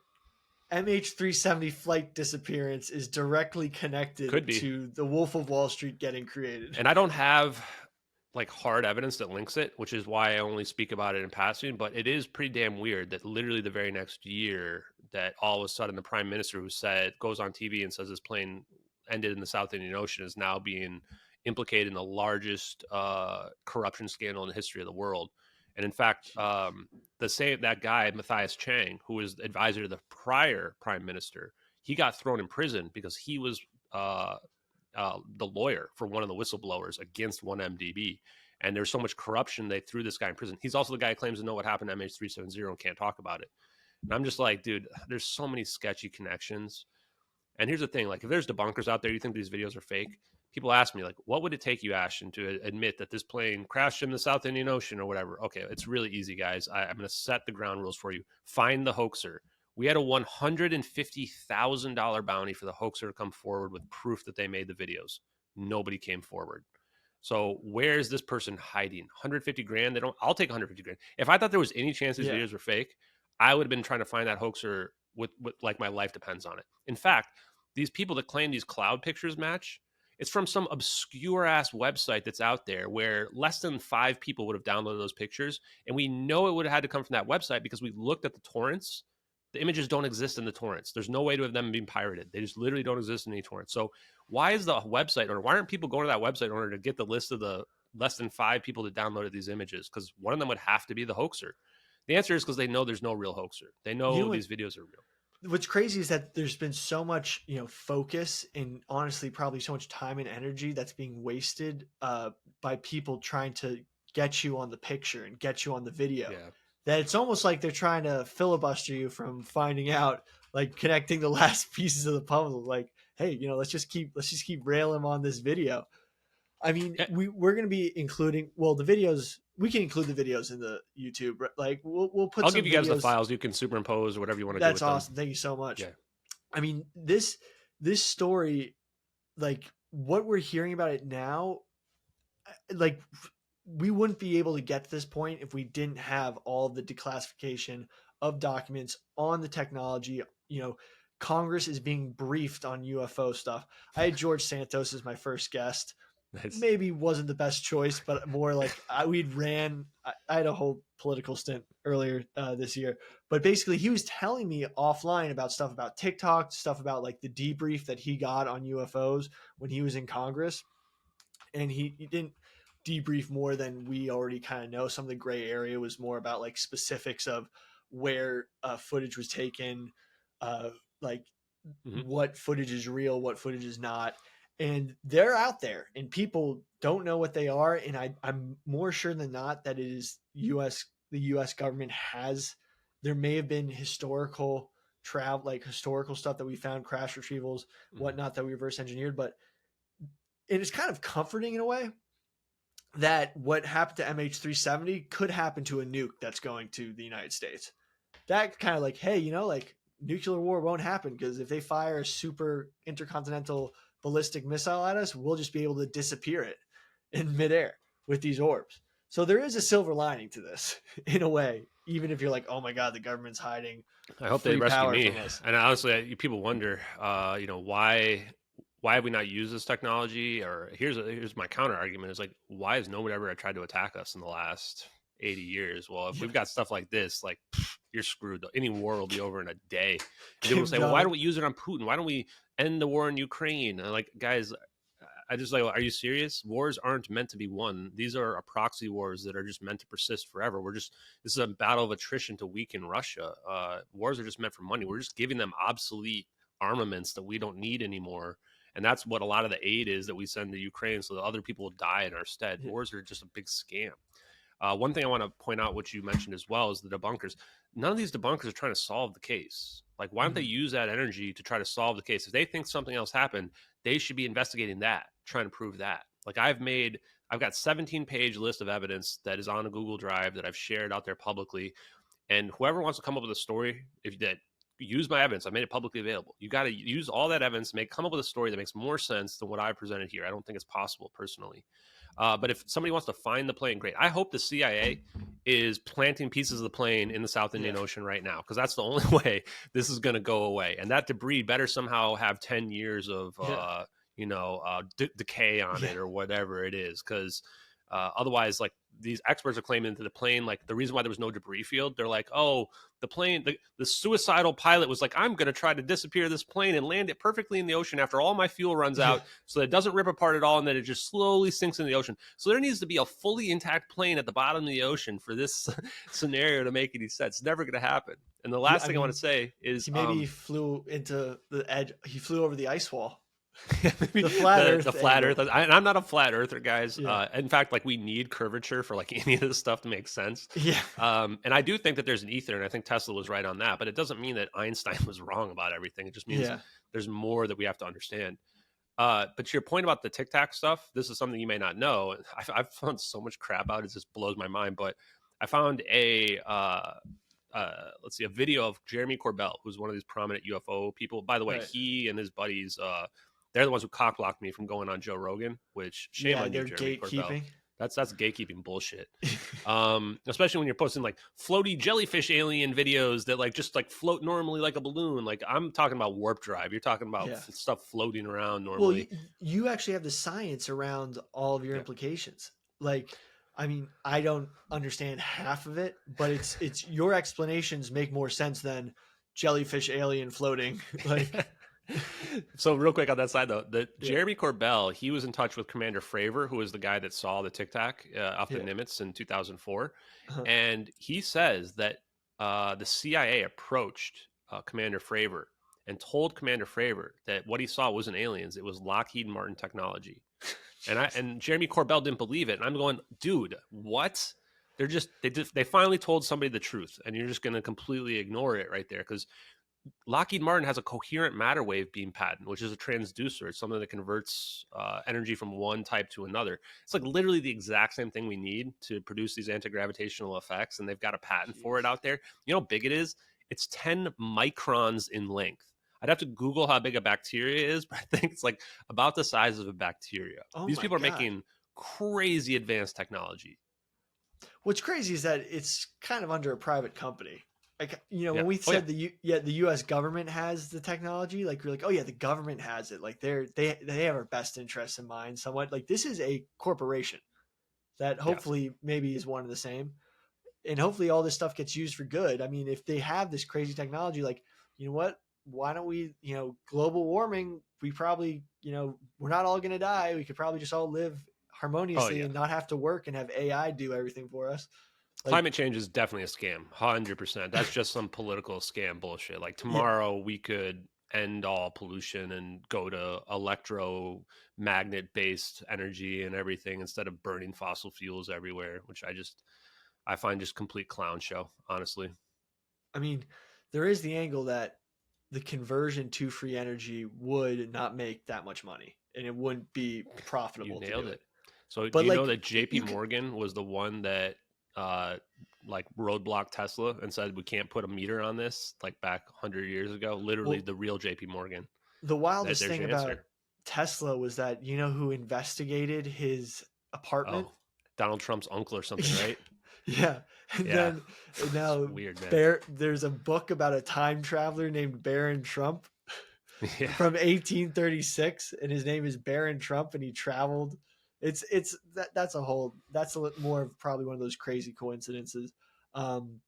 MH370 flight disappearance is directly connected to the Wolf of Wall Street getting created. And I don't have like hard evidence that links it, which is why I only speak about it in passing, but it is pretty damn weird that literally the very next year that all of a sudden the prime minister who goes on TV and says this plane ended in the South Indian Ocean is now being implicated in the largest corruption scandal in the history of the world. And in fact, that guy, Matthias Chang, who was advisor to the prior prime minister, he got thrown in prison because he was the lawyer for one of the whistleblowers against 1MDB. And there's so much corruption, they threw this guy in prison. He's also the guy who claims to know what happened to MH370 and can't talk about it. And I'm just like, dude, there's so many sketchy connections. And here's the thing, like if there's debunkers out there, you think these videos are fake? People ask me, like, what would it take you, Ashton, to admit that this plane crashed in the South Indian Ocean or whatever? Okay, it's really easy, guys. I'm going to set the ground rules for you. Find the hoaxer. We had a $150,000 bounty for the hoaxer to come forward with proof that they made the videos. Nobody came forward. So where is this person hiding? 150 grand? I'll take 150 grand. If I thought there was any chance these videos were fake, I would have been trying to find that hoaxer with like my life depends on it. In fact, these people that claim these cloud pictures match, it's from some obscure ass website that's out there where less than 5 people would have downloaded those pictures. And we know it would have had to come from that website because we looked at the torrents. The images don't exist in the torrents. There's no way to have them being pirated. They just literally don't exist in any torrents. So why is the website, or why aren't people going to that website in order to get the list of the less than 5 people that downloaded these images? Because one of them would have to be the hoaxer. The answer is because they know there's no real hoaxer. They know these videos are real. What's crazy is that there's been so much, focus and honestly probably so much time and energy that's being wasted by people trying to get you on the picture and get you on the video. Yeah. That it's almost like they're trying to filibuster you from finding out, like connecting the last pieces of the puzzle. Like, hey, let's just keep railing on this video. I mean, we're going to be including, the videos. We can include the videos in the YouTube. Like we'll put. I'll give you guys the files you can superimpose or whatever you want to do. That's awesome. Thank you so much. Yeah. I mean, this this story, like what we're hearing about it now, like we wouldn't be able to get to this point if we didn't have all of the declassification of documents on the technology. You know, Congress is being briefed on UFO stuff. I had George Santos as my first guest. Nice. Maybe wasn't the best choice, but more like I had a whole political stint earlier this year, but basically he was telling me offline about stuff about TikTok, stuff about like the debrief that he got on UFOs when he was in Congress. And he didn't debrief more than we already kind of know. Some of the gray area was more about like specifics of where footage was taken, like what footage is real, what footage is not. And they're out there and people don't know what they are. And I'm more sure than not that it is the US government there may have been historical travel, like historical stuff that we found, crash retrievals, whatnot, that we reverse engineered. But it is kind of comforting in a way that what happened to MH370 could happen to a nuke that's going to the United States. That kind of like, hey, you know, like nuclear war won't happen because if they fire a super intercontinental ballistic missile at us, we'll just be able to disappear it in midair with these orbs. So there is a silver lining to this in a way, even if you're like, oh my God, the government's hiding. I hope they rescue me. And honestly, people wonder, you know, why have we not used this technology? Or here's my counter argument is like, why has no one ever tried to attack us in the last 80 years? Well, if we've got stuff like this, like you're screwed. Any war will be over in a day. And people say, well, why don't we use it on Putin? Why don't we end the war in Ukraine? And like, guys, I just like, are you serious? Wars aren't meant to be won. These are proxy wars that are just meant to persist forever. This is a battle of attrition to weaken Russia. Wars are just meant for money. We're just giving them obsolete armaments that we don't need anymore. And that's what a lot of the aid is that we send to Ukraine so that other people will die in our stead. Wars are just a big scam. One thing I want to point out, which you mentioned as well, is the debunkers. None of these debunkers are trying to solve the case. Like, why don't they use that energy to try to solve the case? If they think something else happened, they should be investigating that, trying to prove that. Like I've got 17-page list of evidence that is on a Google Drive that I've shared out there publicly. And whoever wants to come up with a story, use my evidence. I made it publicly available. You got to use all that evidence to come up with a story that makes more sense than what I presented here. I don't think it's possible personally. But if somebody wants to find the plane, great. I hope the CIA is planting pieces of the plane in the South Indian Ocean right now, because that's the only way this is going to go away. And that debris better somehow have 10 years of, decay on it or whatever it is. Because otherwise, like these experts are claiming to the plane, like the reason why there was no debris field, they're like, oh, the plane, the suicidal pilot was like, I'm going to try to disappear this plane and land it perfectly in the ocean after all my fuel runs out so that it doesn't rip apart at all and that it just slowly sinks in the ocean. So there needs to be a fully intact plane at the bottom of the ocean for this scenario to make any sense. It's never going to happen. And the last thing I want to say is he flew into the edge. He flew over the ice wall. The flat earth. And I'm not a flat earther, guys. In fact, like we need curvature for like any of this stuff to make sense. And I do think that there's an ether, and I think Tesla was right on that, but it doesn't mean that Einstein was wrong about everything. It just means there's more that we have to understand. But to your point about the Tic Tac stuff, this is something you may not know. I've found so much crap out, it just blows my mind. But I found a video of Jeremy Corbell, who's one of these prominent UFO people. By the way, he and his buddies, they're the ones who cockblocked me from going on Joe Rogan, which shame on you, Jeremy Corbell. That's gatekeeping bullshit. Especially when you're posting like floaty jellyfish alien videos that like just like float normally like a balloon. Like I'm talking about warp drive. You're talking about stuff floating around normally. Well, you actually have the science around all of your implications. Like, I mean, I don't understand half of it, but it's your explanations make more sense than jellyfish alien floating. Like. So real quick on that side though, Jeremy Corbell, he was in touch with Commander Fravor, who was the guy that saw the Tic Tac off the Nimitz in 2004. And he says that the CIA approached Commander Fravor and told Commander Fravor that what he saw wasn't aliens, it was Lockheed Martin technology. And Jeremy Corbell didn't believe it. And I'm going, dude, what? They finally told somebody the truth, and you're just going to completely ignore it right there, because Lockheed Martin has a coherent matter wave beam patent, which is a transducer. It's something that converts energy from one type to another. It's like literally the exact same thing we need to produce these anti-gravitational effects, and they've got a patent for it out there. You know how big it is? It's 10 microns in length. I'd have to Google how big a bacteria is, but I think it's like about the size of a bacteria. Oh These my people are God. making crazy advanced technology. What's crazy is that it's kind of under a private company. Like, Yeah. when we Oh yeah. said the U.S. government has the technology, like we're like, oh yeah, the government has it. Like they have our best interests in mind. Somewhat like this is a corporation that Yes. hopefully maybe is one and the same, and hopefully all this stuff gets used for good. I mean, if they have this crazy technology, like, you know what? Why don't we, global warming? We probably, we're not all going to die. We could probably just all live Oh harmoniously yeah. and not have to work and have AI do everything for us. Like, Climate change is definitely a scam. 100%. That's just some political scam bullshit. Like yeah, tomorrow we could end all pollution and go to electromagnet based energy and everything instead of burning fossil fuels everywhere, which I find just complete clown show, honestly. I mean, there is the angle that the conversion to free energy would not make that much money and it wouldn't be You profitable to do nailed it. it. So do But you know like that JP you could, Morgan was the one that uh like roadblocked Tesla and said we can't put a meter on this like back 100 years ago? Literally well, the real JP Morgan. the That wildest there's thing your about answer. Tesla was that who investigated his apartment? Oh, Donald Trump's uncle or something, right? Yeah. And Yeah. then and It's now weird, man. there's a book about a time traveler named Baron Trump Yeah. from 1836, and his name is Baron Trump, and he traveled. That's more of probably one of those crazy coincidences. Um,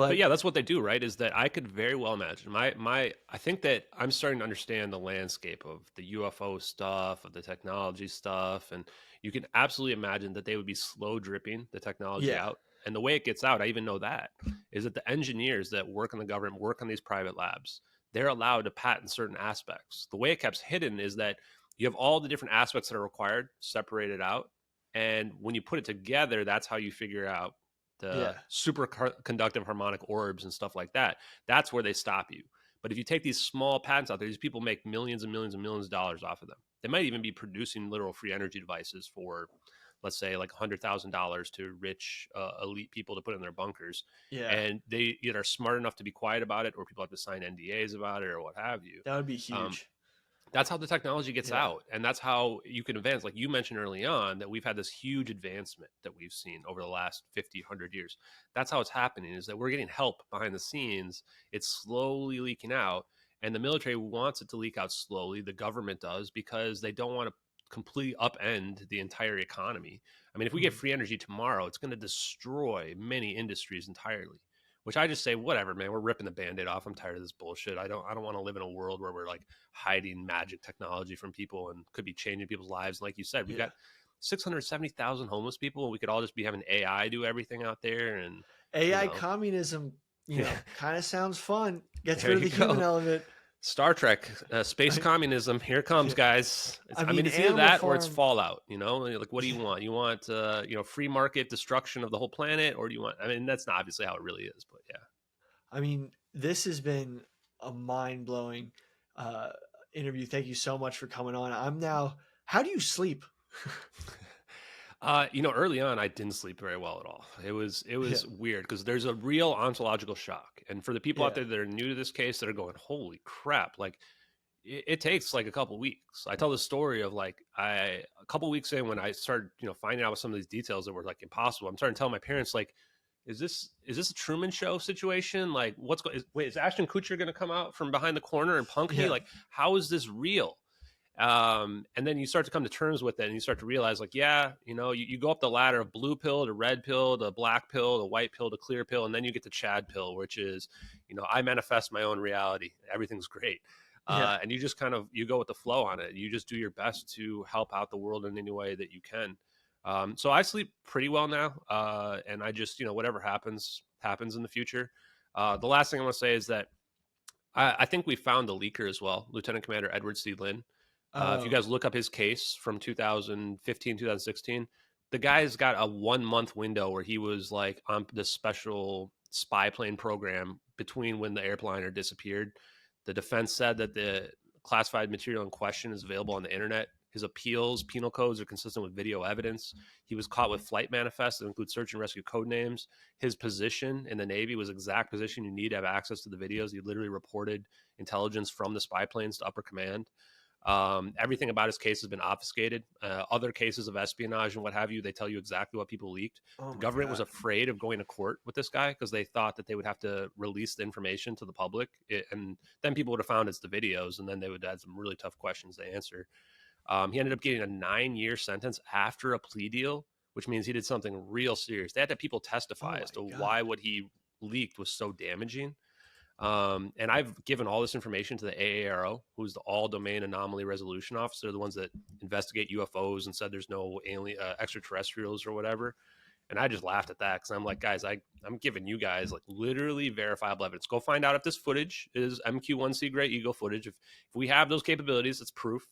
But but yeah, that's what they do, right? Is that I could very well imagine I think that I'm starting to understand the landscape of the UFO stuff, of the technology stuff, and you can absolutely imagine that they would be slow dripping the technology yeah, out. And the way it gets out, I even know that, is that the engineers that work in the government, work on these private labs, they're allowed to patent certain aspects. The way it keeps hidden is that you have all the different aspects that are required separated out. And when you put it together, that's how you figure out the yeah, superconductive harmonic orbs and stuff like that. That's where they stop you. But if you take these small patents out there, these people make millions and millions and millions of dollars off of them. They might even be producing literal free energy devices for, let's say, like $100,000 to rich elite people to put in their bunkers. yeah. And they either are smart enough to be quiet about it, or people have to sign NDAs about it, or what have you. That would be Um, huge. that's how the technology gets Yeah, out, and that's how you can advance. Like you mentioned early on, that we've had this huge advancement that we've seen over the last 50, 100 years. That's how it's happening, is that we're getting help behind the scenes. It's slowly leaking out, and the military wants it to leak out slowly. The government does, because they don't want to completely upend the entire economy. I mean, if we get mhm, free energy tomorrow, it's going to destroy many industries entirely. Which I just say, whatever, man. We're ripping the band-aid off. I'm tired of this bullshit. I don't want to live in a world where we're like hiding magic technology from people and could be changing people's lives. And like you said, we've yeah. got 670,000 homeless people, and we could all just be having AI do everything out there. And you AI know, communism, yeah, kind of sounds fun. Gets there rid of you the human go. element. Star Trek, space I, communism. Here it comes, guys. I I mean, mean, it's either Animal that or it's Farm. Fallout. Like, what do you want? You want, free market destruction of the whole planet, or do you want? I mean, that's not obviously how it really is, but yeah. I mean, this has been a mind blowing uh, interview. Thank you so much for coming on. I'm now. How do you sleep? Early on, I didn't sleep very well at all. It Yeah, was weird because there's a real ontological shock, and for the people out yeah, there that are new to this case, that are going, "Holy crap!" Like it takes like a couple weeks. I tell the story of like a couple weeks in, when I started, finding out some of these details that were like impossible. I'm starting to tell my parents like, is this a Truman Show situation? Like, is Ashton Kutcher going to come out from behind the corner and punk me? yeah. Like, how is this real? And then you start to come to terms with it, and you start to realize like, yeah, you go up the ladder of blue pill to red pill to black pill to white pill to clear pill, and then you get to Chad pill, which is, I manifest my own reality, everything's great. Yeah. And you just kind of, you go with the flow on it. You just do your best to help out the world in any way that you can. So I sleep pretty well now, and I just, whatever happens in the future. The last thing I want to say is that I think we found the leaker as well, Lieutenant Commander Edward C. Lynn. If you Oh, guys look up his case from 2015, 2016, the guy's got a 1 month window where he was like on this special spy plane program between when the airliner disappeared. The defense said that the classified material in question is available on the internet. His appeals, penal codes are consistent with video evidence. He was caught with flight manifests that include search and rescue code names. His position in the Navy was exact position you need to have access to the videos. He literally reported intelligence from the spy planes to upper command. Everything about his case has been obfuscated. Other cases of espionage and what have you, they tell you exactly what people leaked. The government was afraid of going to court with this guy because they thought that they would have to release the information to the public. And then people would have found it's the videos, and then they would have some really tough questions to answer. He ended up getting a 9-year sentence after a plea deal, which means he did something real serious. They had to have people testify as to why what he leaked was so damaging. And I've given all this information to the AARO, who's the All Domain Anomaly Resolution Officer, the ones that investigate UFOs and said there's no alien extraterrestrials or whatever. And I just laughed at that because I'm like, guys, I'm giving you guys like literally verifiable evidence. Go find out if this footage is MQ-1C Great Eagle footage. If we have those capabilities, it's proof.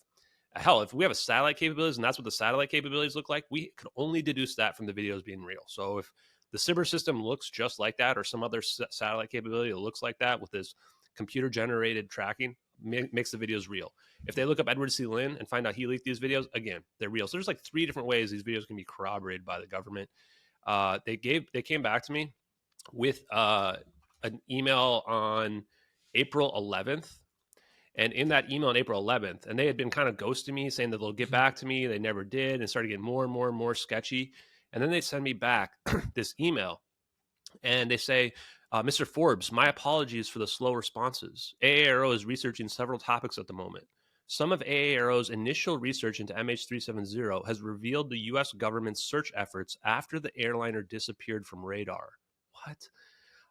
Hell, if we have a satellite capabilities and that's what the satellite capabilities look like, we could only deduce that from the videos being real. So if the Cyber system looks just like that, or some other satellite capability that looks like that with this computer-generated tracking, makes the videos real. If they look up Edward C. Lin and find out he leaked these videos, again, they're real. So there's like 3 different ways these videos can be corroborated by the government. They came back to me with an email on April 11th. And in that email on April 11th, and they had been kind of ghosting me, saying that they'll get back to me. They never did, and started getting more and more and more sketchy. And then they send me back this email, and they say, Mr. Forbes, my apologies for the slow responses. AARO is researching several topics at the moment. Some of AARO's initial research into MH370 has revealed the U.S. government's search efforts after the airliner disappeared from radar. What?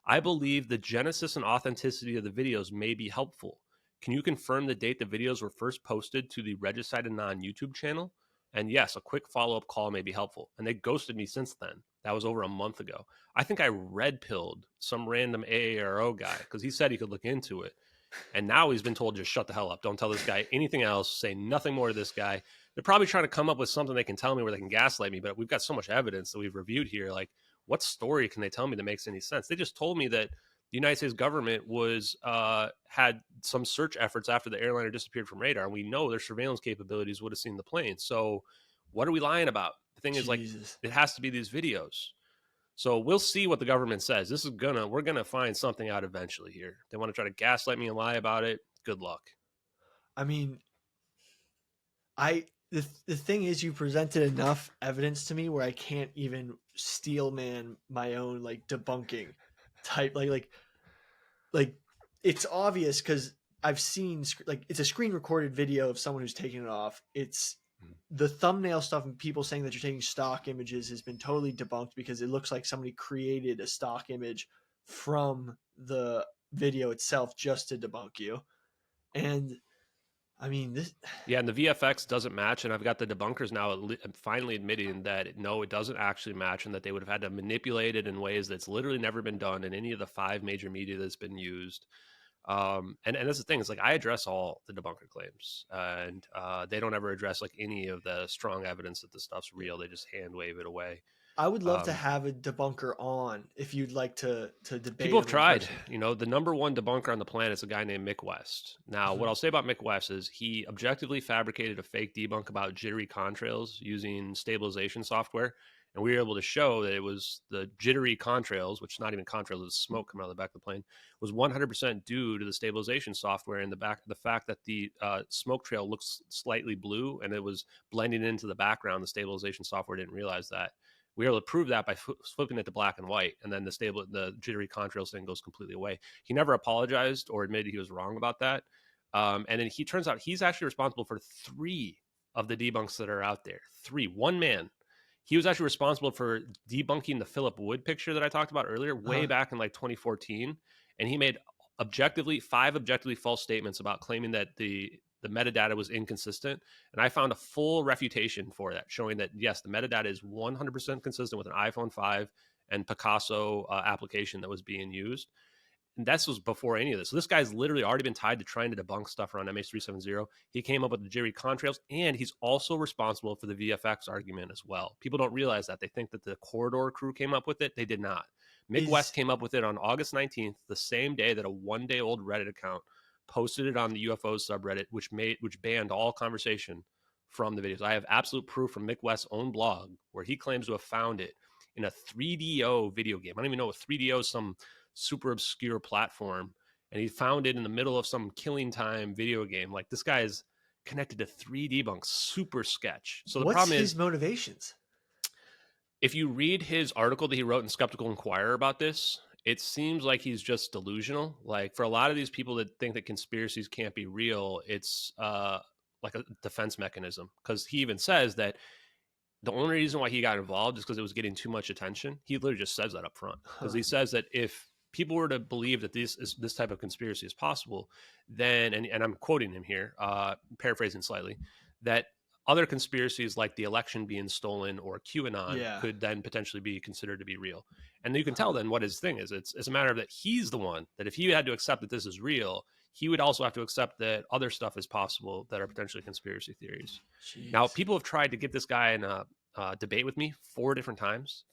I believe the genesis and authenticity of the videos may be helpful. Can you confirm the date the videos were first posted to the Regicide Anon YouTube channel? And yes, a quick follow-up call may be helpful. And they ghosted me since then. That was over a month ago. I think I red-pilled some random AARO guy because he said he could look into it. And now he's been told, just shut the hell up. Don't tell this guy anything else. Say nothing more to this guy. They're probably trying to come up with something they can tell me where they can gaslight me. But we've got so much evidence that we've reviewed here. Like, what story can they tell me that makes any sense? They just told me that the United States government was had some search efforts after the airliner disappeared from radar, and we know their surveillance capabilities would have seen the plane. So what are we lying about? The thing is, like, it has to be these videos. So we'll see what the government says. We're gonna find something out eventually here. They want to try to gaslight me and lie about it. Good luck. I mean, the thing is, you presented enough evidence to me where I can't even steel man my own like debunking type like it's obvious because I've seen like it's a screen recorded video of someone who's taking it off. It's the thumbnail stuff and people saying that you're taking stock images has been totally debunked because it looks like somebody created a stock image from the video itself just to debunk you. And I mean, this. Yeah, and the VFX doesn't match, and I've got the debunkers now finally admitting that no, it doesn't actually match, and that they would have had to manipulate it in ways that's literally never been done in any of the 5 major media that's been used. And that's the thing. It's like I address all the debunker claims, and they don't ever address like any of the strong evidence that the stuff's real. They just hand wave it away. I would love to have a debunker on if you'd like to debate. People have tried. You know, the number 1 debunker on the planet is a guy named Mick West. Now, what I'll say about Mick West is he objectively fabricated a fake debunk about jittery contrails using stabilization software. And we were able to show that it was the jittery contrails, which not even contrails, it was smoke coming out of the back of the plane, was 100% due to the stabilization software and the fact that the smoke trail looks slightly blue and it was blending into the background. The stabilization software didn't realize that. We were able to prove that by flipping it to black and white, and then the jittery contrails thing goes completely away. He never apologized or admitted he was wrong about that. And then he turns out he's actually responsible for 3 of the debunks that are out there. 3, one man. He was actually responsible for debunking the Philip Wood picture that I talked about earlier, way back in like 2014. And he made 5 objectively false statements about claiming that the metadata was inconsistent. And I found a full refutation for that, showing that, yes, the metadata is 100% consistent with an iPhone 5 and Picasso application that was being used. And this was before any of this. So this guy's literally already been tied to trying to debunk stuff around MH370. He came up with the jittery contrails, and he's also responsible for the VFX argument as well. People don't realize that. They think that the Corridor crew came up with it. They did not. Mick West came up with it on August 19th, the same day that a 1-day-old Reddit account posted it on the UFOs subreddit, which banned all conversation from the videos. I have absolute proof from Mick West's own blog where he claims to have found it in a 3DO video game. I don't even know what 3DO is, some super obscure platform. And he found it in the middle of some Killing Time video game. Like, this guy is connected to 3D bunk, super sketch. So the What's problem his is, motivations? if you read his article that he wrote in Skeptical Inquirer about this, it seems like he's just delusional. Like, for a lot of these people that think that conspiracies can't be real, it's like a defense mechanism. Because he even says that the only reason why he got involved is because it was getting too much attention. He literally just says that up front, because he says that if people were to believe that this type of conspiracy is possible, then, and I'm quoting him here, paraphrasing slightly, that other conspiracies like the election being stolen or QAnon could then potentially be considered to be real. And you can tell then what his thing is. It's a matter of that he's the one that, if he had to accept that this is real, he would also have to accept that other stuff is possible that are potentially conspiracy theories. Jeez. Now, people have tried to get this guy in a debate with me 4 different times.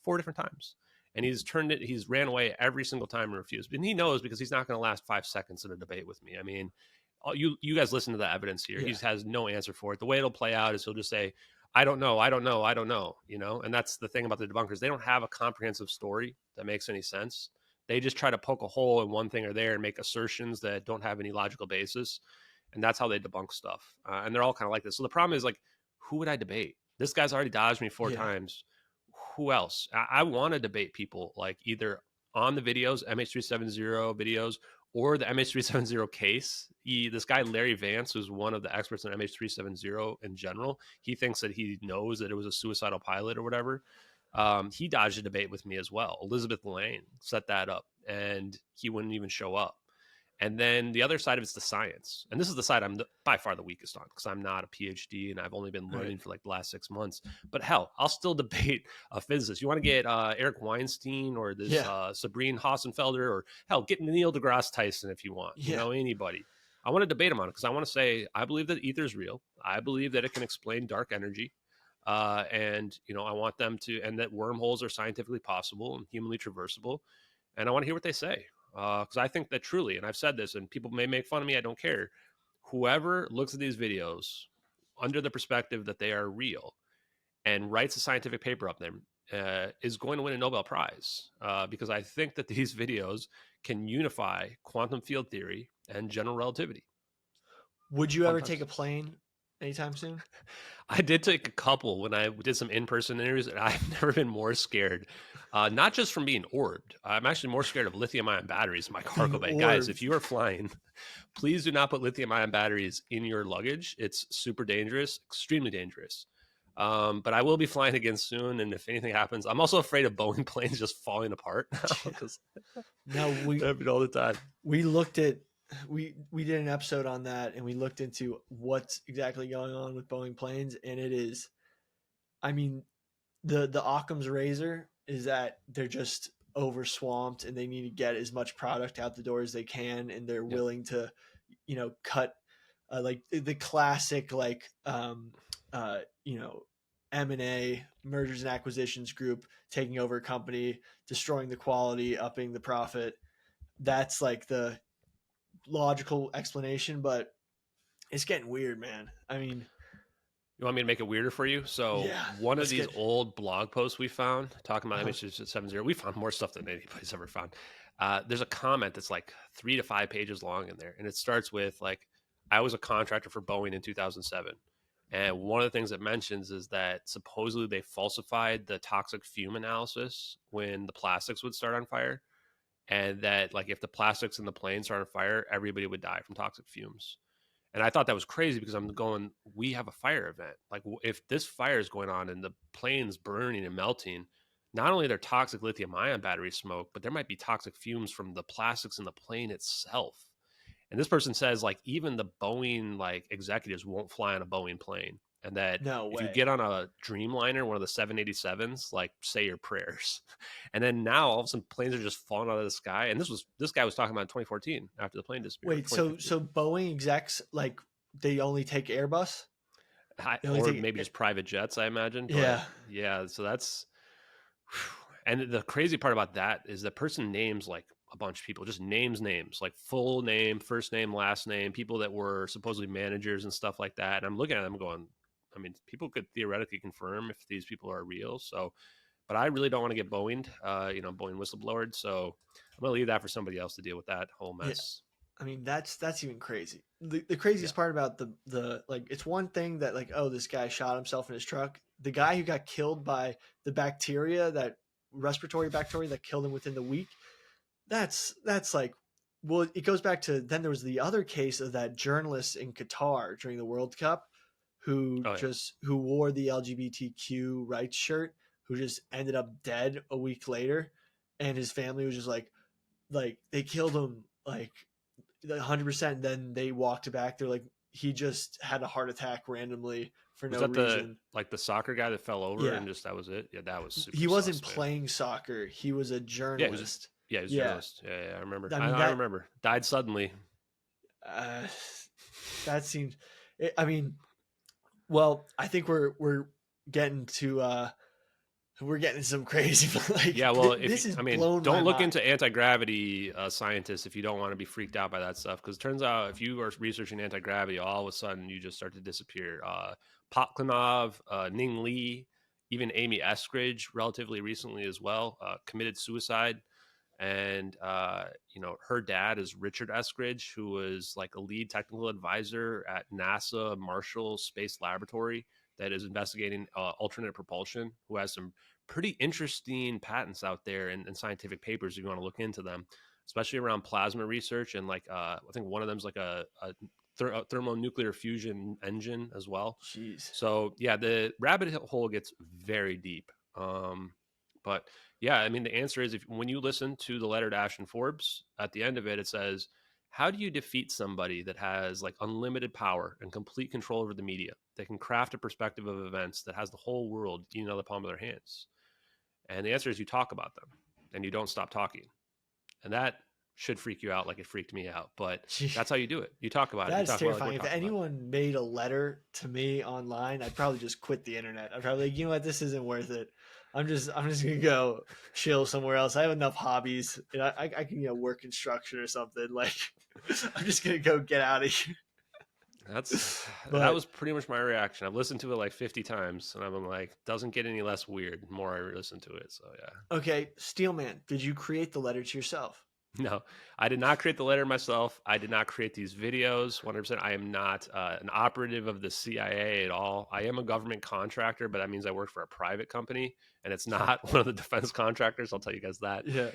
And he's ran away every single time and refused. And he knows, because he's not going to last 5 seconds in a debate with me. I mean, you guys listen to the evidence here. He has no answer for it. The way it'll play out is he'll just say, I don't know, you know? And that's the thing about the debunkers. They don't have a comprehensive story that makes any sense. They just try to poke a hole in one thing or there and make assertions that don't have any logical basis. And that's how they debunk stuff. And they're all kind of like this. So the problem is, like, who would I debate? This guy's already dodged me 4 times. Who else? I want to debate people, like, either on the videos, MH370 videos, or the MH370 case. This guy, Larry Vance, who's one of the experts in MH370 in general, he thinks that he knows that it was a suicidal pilot or whatever. He dodged a debate with me as well. Elizabeth Lane set that up, and he wouldn't even show up. And then the other side of it's the science. And this is the side I'm by far the weakest on, because I'm not a PhD and I've only been learning for like the last 6 months. But hell, I'll still debate a physicist. You want to get Eric Weinstein or this Sabrine Hossenfelder, or hell, get Neil deGrasse Tyson if you want. You know, anybody. I want to debate him on it, because I want to say, I believe that ether is real. I believe that it can explain dark energy. And, you know, I want them to, and that wormholes are scientifically possible and humanly traversable. And I want to hear what they say. Because I think that truly, and I've said this, and people may make fun of me, I don't care. Whoever looks at these videos under the perspective that they are real and writes a scientific paper up them is going to win a Nobel Prize. Because I think that these videos can unify quantum field theory and general relativity. Would you ever take a plane anytime soon? I did take a couple when I did some in-person interviews, and I've never been more scared. Not just from being orbed. I'm actually more scared of lithium-ion batteries in my cargo bay. Guys, if you are flying, please do not put lithium-ion batteries in your luggage. It's super dangerous, extremely dangerous. But I will be flying again soon, and if anything happens, I'm also afraid of Boeing planes just falling apart now. We happen all the time. We looked at we did an episode on that, and we looked into what's exactly going on with Boeing planes, and it is, I mean, the Occam's razor is that they're just over swamped and they need to get as much product out the door as they can, and they're willing to, you know, cut like the classic you know, M&A, mergers and acquisitions group taking over a company, destroying the quality, upping the profit. That's like the logical explanation, but it's getting weird, man. I mean, you want me to make it weirder for you? So one of these old blog posts we found talking about MH370, we found more stuff than anybody's ever found. There's a comment that's like 3 to 5 pages long in there. And it starts with like, I was a contractor for Boeing in 2007. And one of the things it mentions is that supposedly they falsified the toxic fume analysis when the plastics would start on fire. And that like, if the plastics in the plane start on fire, everybody would die from toxic fumes. And I thought that was crazy, because I'm going, we have a fire event. Like, if this fire is going on and the plane's burning and melting, not only are there toxic lithium ion battery smoke, but there might be toxic fumes from the plastics in the plane itself. And this person says like, even the Boeing like executives won't fly on a Boeing plane. And that if you get on a Dreamliner, one of the 787s, like say your prayers. And then now all of a sudden planes are just falling out of the sky. And this guy was talking about in 2014 after the plane disappeared. Wait, so Boeing execs, like, they only take Airbus? Or maybe just private jets, I imagine. But yeah. So that's, and the crazy part about that is the person names like a bunch of people, just names, like full name, first name, last name, people that were supposedly managers and stuff like that. And I'm looking at them going, I mean, people could theoretically confirm if these people are real. So, but I really don't want to get Boeinged, Boeing whistleblowered. So I'm going to leave that for somebody else to deal with that whole Yeah. mess. I mean, that's even crazy. The craziest part about the like, it's one thing that like, oh, this guy shot himself in his truck. The guy who got killed by the bacteria, that respiratory bacteria that killed him within the week, that's like, well, it goes back to then there was the other case of that journalist in Qatar during the World Cup who who wore the LGBTQ rights shirt, who just ended up dead a week later, and his family was just like they killed him like 100%. Then they walked back. They're like, he just had a heart attack randomly for no reason. The soccer guy that fell over and just that was it? Yeah, that was super He wasn't playing soccer. He was a journalist. Yeah, he was a journalist. Yeah, I remember. I remember. Died suddenly. That seems... I mean, well, I think we're getting to... we're getting some crazy, like, yeah. Well, don't look into anti-gravity scientists if you don't want to be freaked out by that stuff. Because it turns out if you are researching anti-gravity, all of a sudden you just start to disappear. Potklanov, Ning Li, even Amy Eskridge, relatively recently as well, committed suicide. And her dad is Richard Eskridge, who was like a lead technical advisor at NASA Marshall Space Laboratory that is investigating alternate propulsion, who has some pretty interesting patents out there and scientific papers if you want to look into them, especially around plasma research. And like, I think one of them is like a thermonuclear fusion engine as well. Jeez. So yeah, the rabbit hole gets very deep. But yeah, I mean, the answer is when you listen to the letter to Ashton Forbes, at the end of it, it says, how do you defeat somebody that has like unlimited power and complete control over the media? They can craft a perspective of events that has the whole world in the palm of their hands. And the answer is you talk about them and you don't stop talking. And that should freak you out like it freaked me out. But that's how you do it. You talk about it. That's terrifying. If anyone made a letter to me online, I'd probably just quit the internet. I'd probably like, you know what, this isn't worth it. I'm just gonna go chill somewhere else. I have enough hobbies. I can work construction or something. Like, I'm just gonna go get out of here. That was pretty much my reaction. I've listened to it like 50 times, and I'm like, doesn't get any less weird the more I listen to it. So yeah. Okay, Steelman, did you create the letter to yourself? No, I did not create the letter myself. I did not create these videos. 100%. I am not an operative of the CIA at all. I am a government contractor, but that means I work for a private company, and it's not one of the defense contractors. I'll tell you guys that. Yeah.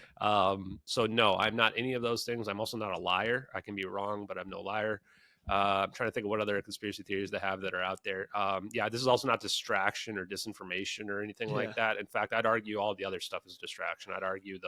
So no, I'm not any of those things. I'm also not a liar. I can be wrong, but I'm no liar. I'm trying to think of what other conspiracy theories they have that are out there. Yeah, this is also not distraction or disinformation or anything like that. In fact, I'd argue all the other stuff is distraction. I'd argue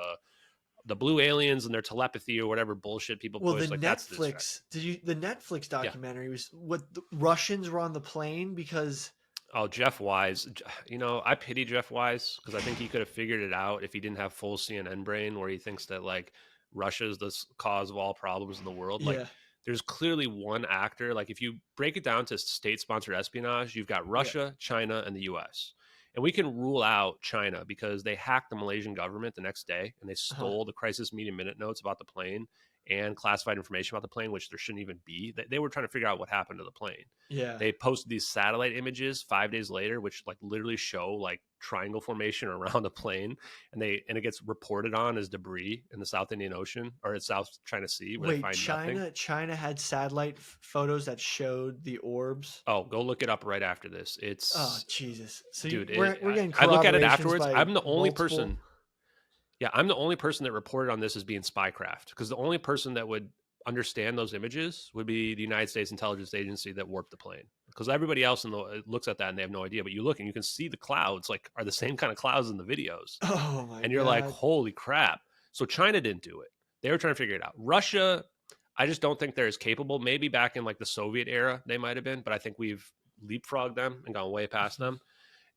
the blue aliens and their telepathy or whatever bullshit people push. Well, the Netflix, the Netflix documentary was what the Russians were on the plane because... Oh, Jeff Wise. I pity Jeff Wise because I think he could have figured it out if he didn't have full CNN brain where he thinks that like Russia is the cause of all problems in the world. Like, there's clearly one actor. Like, if you break it down to state-sponsored espionage, you've got Russia, China, and the U.S. And we can rule out China because they hacked the Malaysian government the next day and they stole the crisis meeting minute notes about the plane and classified information about the plane, which there shouldn't even be. They were trying to figure out what happened to the plane. Yeah. They posted these satellite images 5 days later, which like literally show like triangle formation around the plane, and it gets reported on as debris in the South Indian Ocean or in South China Sea. Where they find nothing. China had satellite photos that showed the orbs. Oh, go look it up right after this. It's Jesus, so dude. We're getting. I look at it afterwards. I'm the only multiple... person. Yeah, I'm the only person that reported on this as being spycraft because the only person that would understand those images would be the United States Intelligence Agency that warped the plane. Because everybody else looks at that and they have no idea. But you look and you can see the clouds like are the same kind of clouds in the videos. Oh my! And you're like, holy crap! So China didn't do it. They were trying to figure it out. Russia, I just don't think they're as capable. Maybe back in like the Soviet era they might have been, but I think we've leapfrogged them and gone way past them.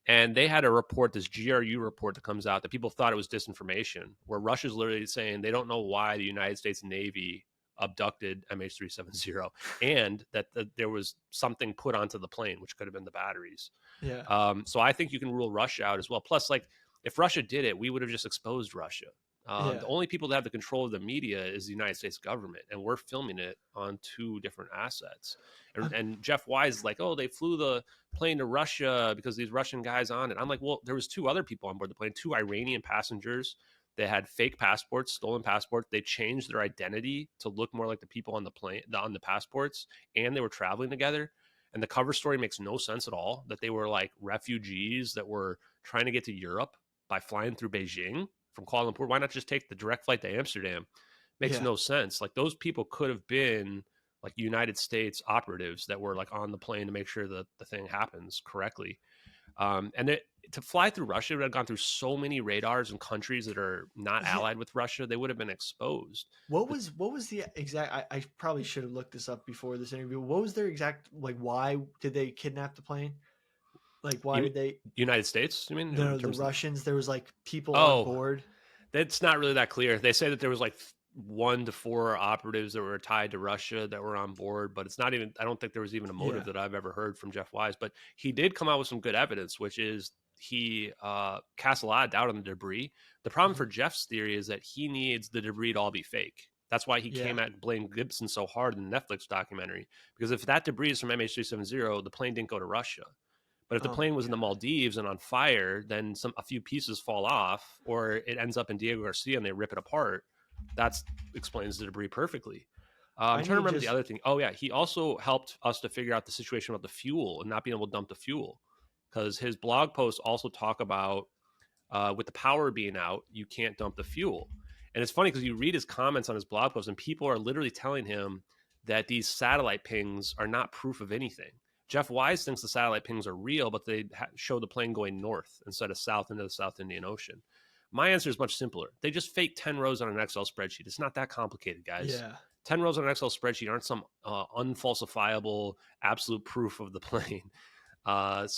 And they had a report, this GRU report that comes out that people thought it was disinformation, where Russia's literally saying they don't know why the United States Navy abducted MH370 and that there was something put onto the plane, which could have been the batteries. Yeah. So I think you can rule Russia out as well. Plus, like, if Russia did it, we would have just exposed Russia. Yeah. The only people that have the control of the media is the United States government, and we're filming it on 2 different assets. And Jeff Wise is like, oh, they flew the plane to Russia because these Russian guys on it. I'm like, well, there was 2 other people on board the plane, 2 Iranian passengers. They had fake passports, stolen passports. They changed their identity to look more like the people on the plane, on the passports, and they were traveling together. And the cover story makes no sense at all, that they were like refugees that were trying to get to Europe by flying through Beijing from Kuala Lumpur. Why not just take the direct flight to Amsterdam? Makes Yeah. no sense. Like, those people could have been like United States operatives that were like on the plane to make sure that the thing happens correctly. To fly through Russia, it would have gone through so many radars and countries that are not Yeah. allied with Russia. They would have been exposed. What was the exact? I probably should have looked this up before this interview. What was their exact, like? Why did they kidnap the plane? Like, why did they? United States, you mean? No, In the terms of- Russians. There was like people Oh. on board. That's not really that clear. They say that there was like 1 to 4 operatives that were tied to Russia that were on board, but it's not even, I don't think there was even a motive Yeah. that I've ever heard from Jeff Wise. But he did come out with some good evidence, which is he cast a lot of doubt on the debris. The problem Mhm. for Jeff's theory is that he needs the debris to all be fake. That's why he came Yeah. at Blaine Gibson so hard in the Netflix documentary, because if that debris is from MH370, the plane didn't go to Russia. But if the Oh plane my was in the God. Maldives and on fire, then a few pieces fall off, or it ends up in Diego Garcia and they rip it apart. That explains the debris perfectly. I'm I trying to need remember the just- other thing. Oh yeah, he also helped us to figure out the situation about the fuel and not being able to dump the fuel, because his blog posts also talk about with the power being out, you can't dump the fuel. And it's funny because you read his comments on his blog post, and people are literally telling him that these satellite pings are not proof of anything. Jeff Wise thinks the satellite pings are real, but they show the plane going north instead of south into the South Indian Ocean. My answer is much simpler. They just fake 10 rows on an Excel spreadsheet. It's not that complicated, guys. Yeah. 10 rows on an Excel spreadsheet aren't some unfalsifiable absolute proof of the plane. I've That's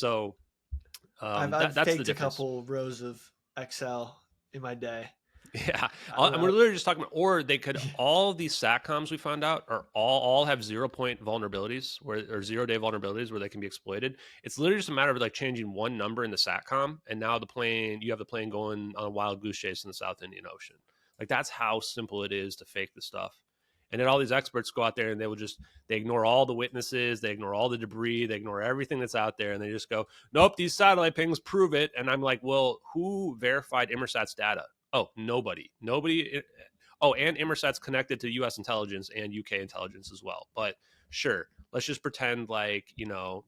the faked a difference. couple rows of Excel in my day. Yeah, I- and we're literally just talking about, or they could, all these SATCOMs we found out are all have 0-point vulnerabilities or 0-day vulnerabilities where they can be exploited. It's literally just a matter of like changing one number in the SATCOM, and now you have the plane going on a wild goose chase in the South Indian Ocean. Like, that's how simple it is to fake the stuff. And then all these experts go out there and they ignore all the witnesses, they ignore all the debris, they ignore everything that's out there, and they just go, nope, these satellite pings prove it. And I'm like, well, who verified Inmarsat's data? Oh, nobody. Oh, and Inmarsat's connected to U.S. intelligence and UK intelligence as well. But sure, let's just pretend like,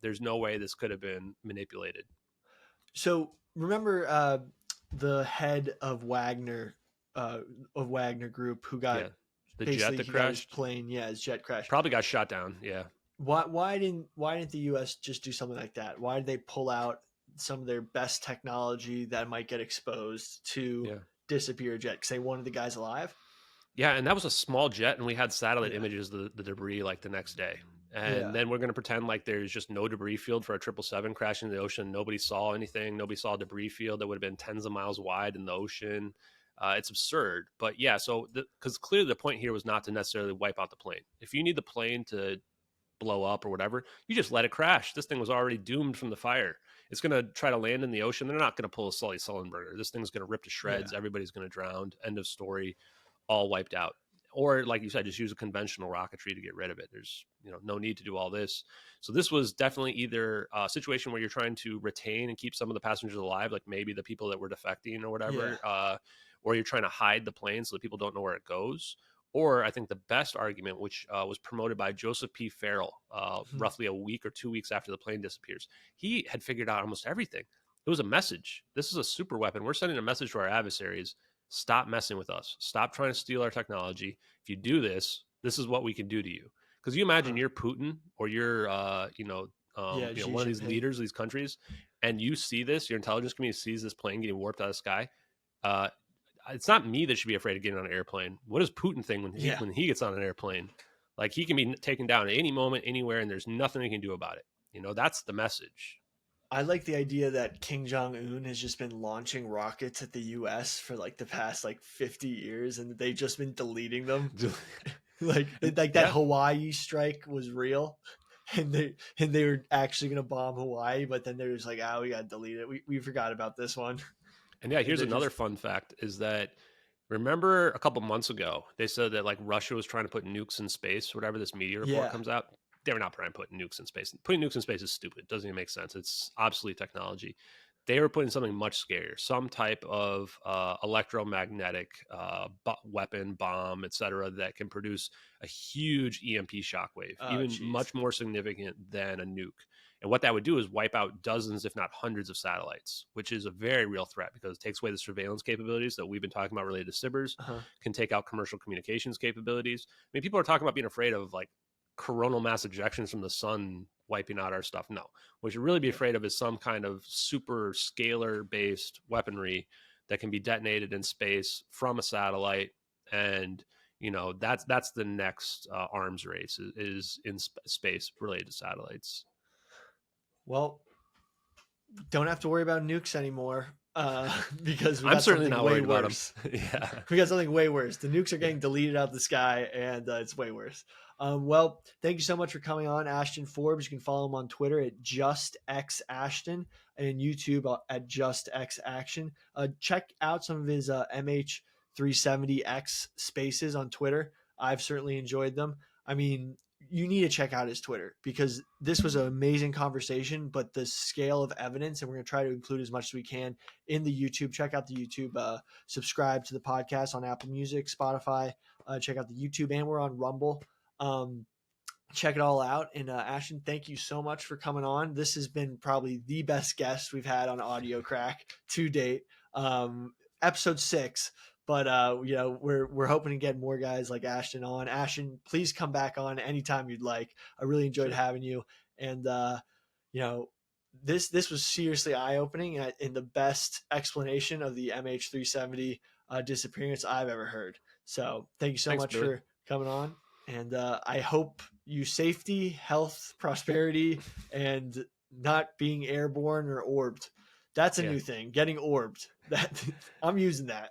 there's no way this could have been manipulated. So remember the head of Wagner Group, who got the jet that his crashed, plane, his jet crashed. probably got shot down. Yeah. Why didn't the U.S. just do something like that? Why did they pull out some of their best technology that might get exposed to disappear a jet? Because they wanted the guys alive. Yeah, and that was a small jet, and we had satellite images of the debris like the next day. And then we're going to pretend like there's just no debris field for a 777 crashing in the ocean. Nobody saw anything. Nobody saw a debris field that would have been tens of miles wide in the ocean. It's absurd. But yeah, so because clearly the point here was not to necessarily wipe out the plane. If you need the plane to blow up or whatever, you just let it crash. This thing was already doomed from the fire. It's going to try to land in the ocean. They're not going to pull a Sully Sullenberger. This thing's going to rip to shreds. Everybody's going to drown. End of story. All wiped out. Or like you said, just use a conventional rocketry to get rid of it. There's no need to do all this. So this was definitely either a situation where you're trying to retain and keep some of the passengers alive, like maybe the people that were defecting or whatever, or you're trying to hide the plane so that people don't know where it goes. Or I think the best argument, which was promoted by Joseph P. Farrell, roughly a week or 2 weeks after the plane disappears, he had figured out almost everything. It was a message. This is a super weapon. We're sending a message to our adversaries. Stop messing with us. Stop trying to steal our technology. If you do this, this is what we can do to you. Because you imagine you're Putin or you're, one of these leaders of these countries, and you see this, your intelligence community sees this plane getting warped out of the sky. It's not me that should be afraid of getting on an airplane. What does Putin think when he gets on an airplane? Like, he can be taken down at any moment, anywhere, and there's nothing they can do about it. That's the message. I like the idea that Kim Jong-un has just been launching rockets at the U.S. for like the past 50 years, and they've just been deleting them. like that Hawaii strike was real, and they were actually going to bomb Hawaii, but then they're just like, we got to delete it. We forgot about this one. And here's another fun fact is that Remember a couple months ago, they said that like Russia was trying to put nukes in space, whatever this media report Yeah. comes out. They were not trying to put nukes in space. Putting nukes in space is stupid. It doesn't even make sense. It's obsolete technology. They were putting something much scarier, some type of electromagnetic weapon, bomb, etc., that can produce a huge EMP shockwave, Oh, even jeez. much more significant than a nuke. And what that would do is wipe out dozens, if not hundreds, of satellites, which is a very real threat because it takes away the surveillance capabilities that we've been talking about related to cybers, Uh-huh. can take out commercial communications capabilities. I mean, people are talking about being afraid of like coronal mass ejections from the sun wiping out our stuff. No, what you should really be afraid of is some kind of super scalar based weaponry that can be detonated in space from a satellite. And that's the next arms race is in space related to satellites. Well, don't have to worry about nukes anymore because we I'm got certainly something not way worried about them. worse. Yeah. We got something way worse. The nukes are getting deleted out of the sky, and it's way worse. Well, thank you so much for coming on, Ashton Forbes. You can follow him on Twitter at JustXAshton and YouTube at JustXAction. Check out some of his MH370X spaces on Twitter. I've certainly enjoyed them. I mean, you need to check out his Twitter because this was an amazing conversation, but the scale of evidence, and we're going to try to include as much as we can in the YouTube. Check out the YouTube, subscribe to the podcast on Apple Music, Spotify, check out the YouTube, and we're on Rumble. Check it all out. And Ashton, thank you so much for coming on. This has been probably the best guest we've had on Audio Crack to date. Episode 6. But we're hoping to get more guys like Ashton on. Ashton, please come back on anytime you'd like. I really enjoyed having you, and this was seriously eye opening and the best explanation of the MH370 disappearance I've ever heard. So thank you so much Billy. for coming on, and I hope you safety, health, prosperity, and not being airborne or orbed. That's a new thing. Getting orbed. That I'm using that.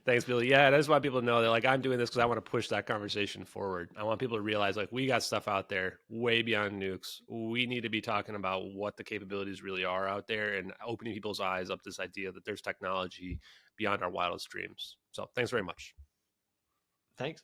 Thanks, Billy. Yeah, I just want people to know that like I'm doing this because I want to push that conversation forward. I want people to realize like we got stuff out there way beyond nukes. We need to be talking about what the capabilities really are out there and opening people's eyes up to this idea that there's technology beyond our wildest dreams. So thanks very much. Thanks.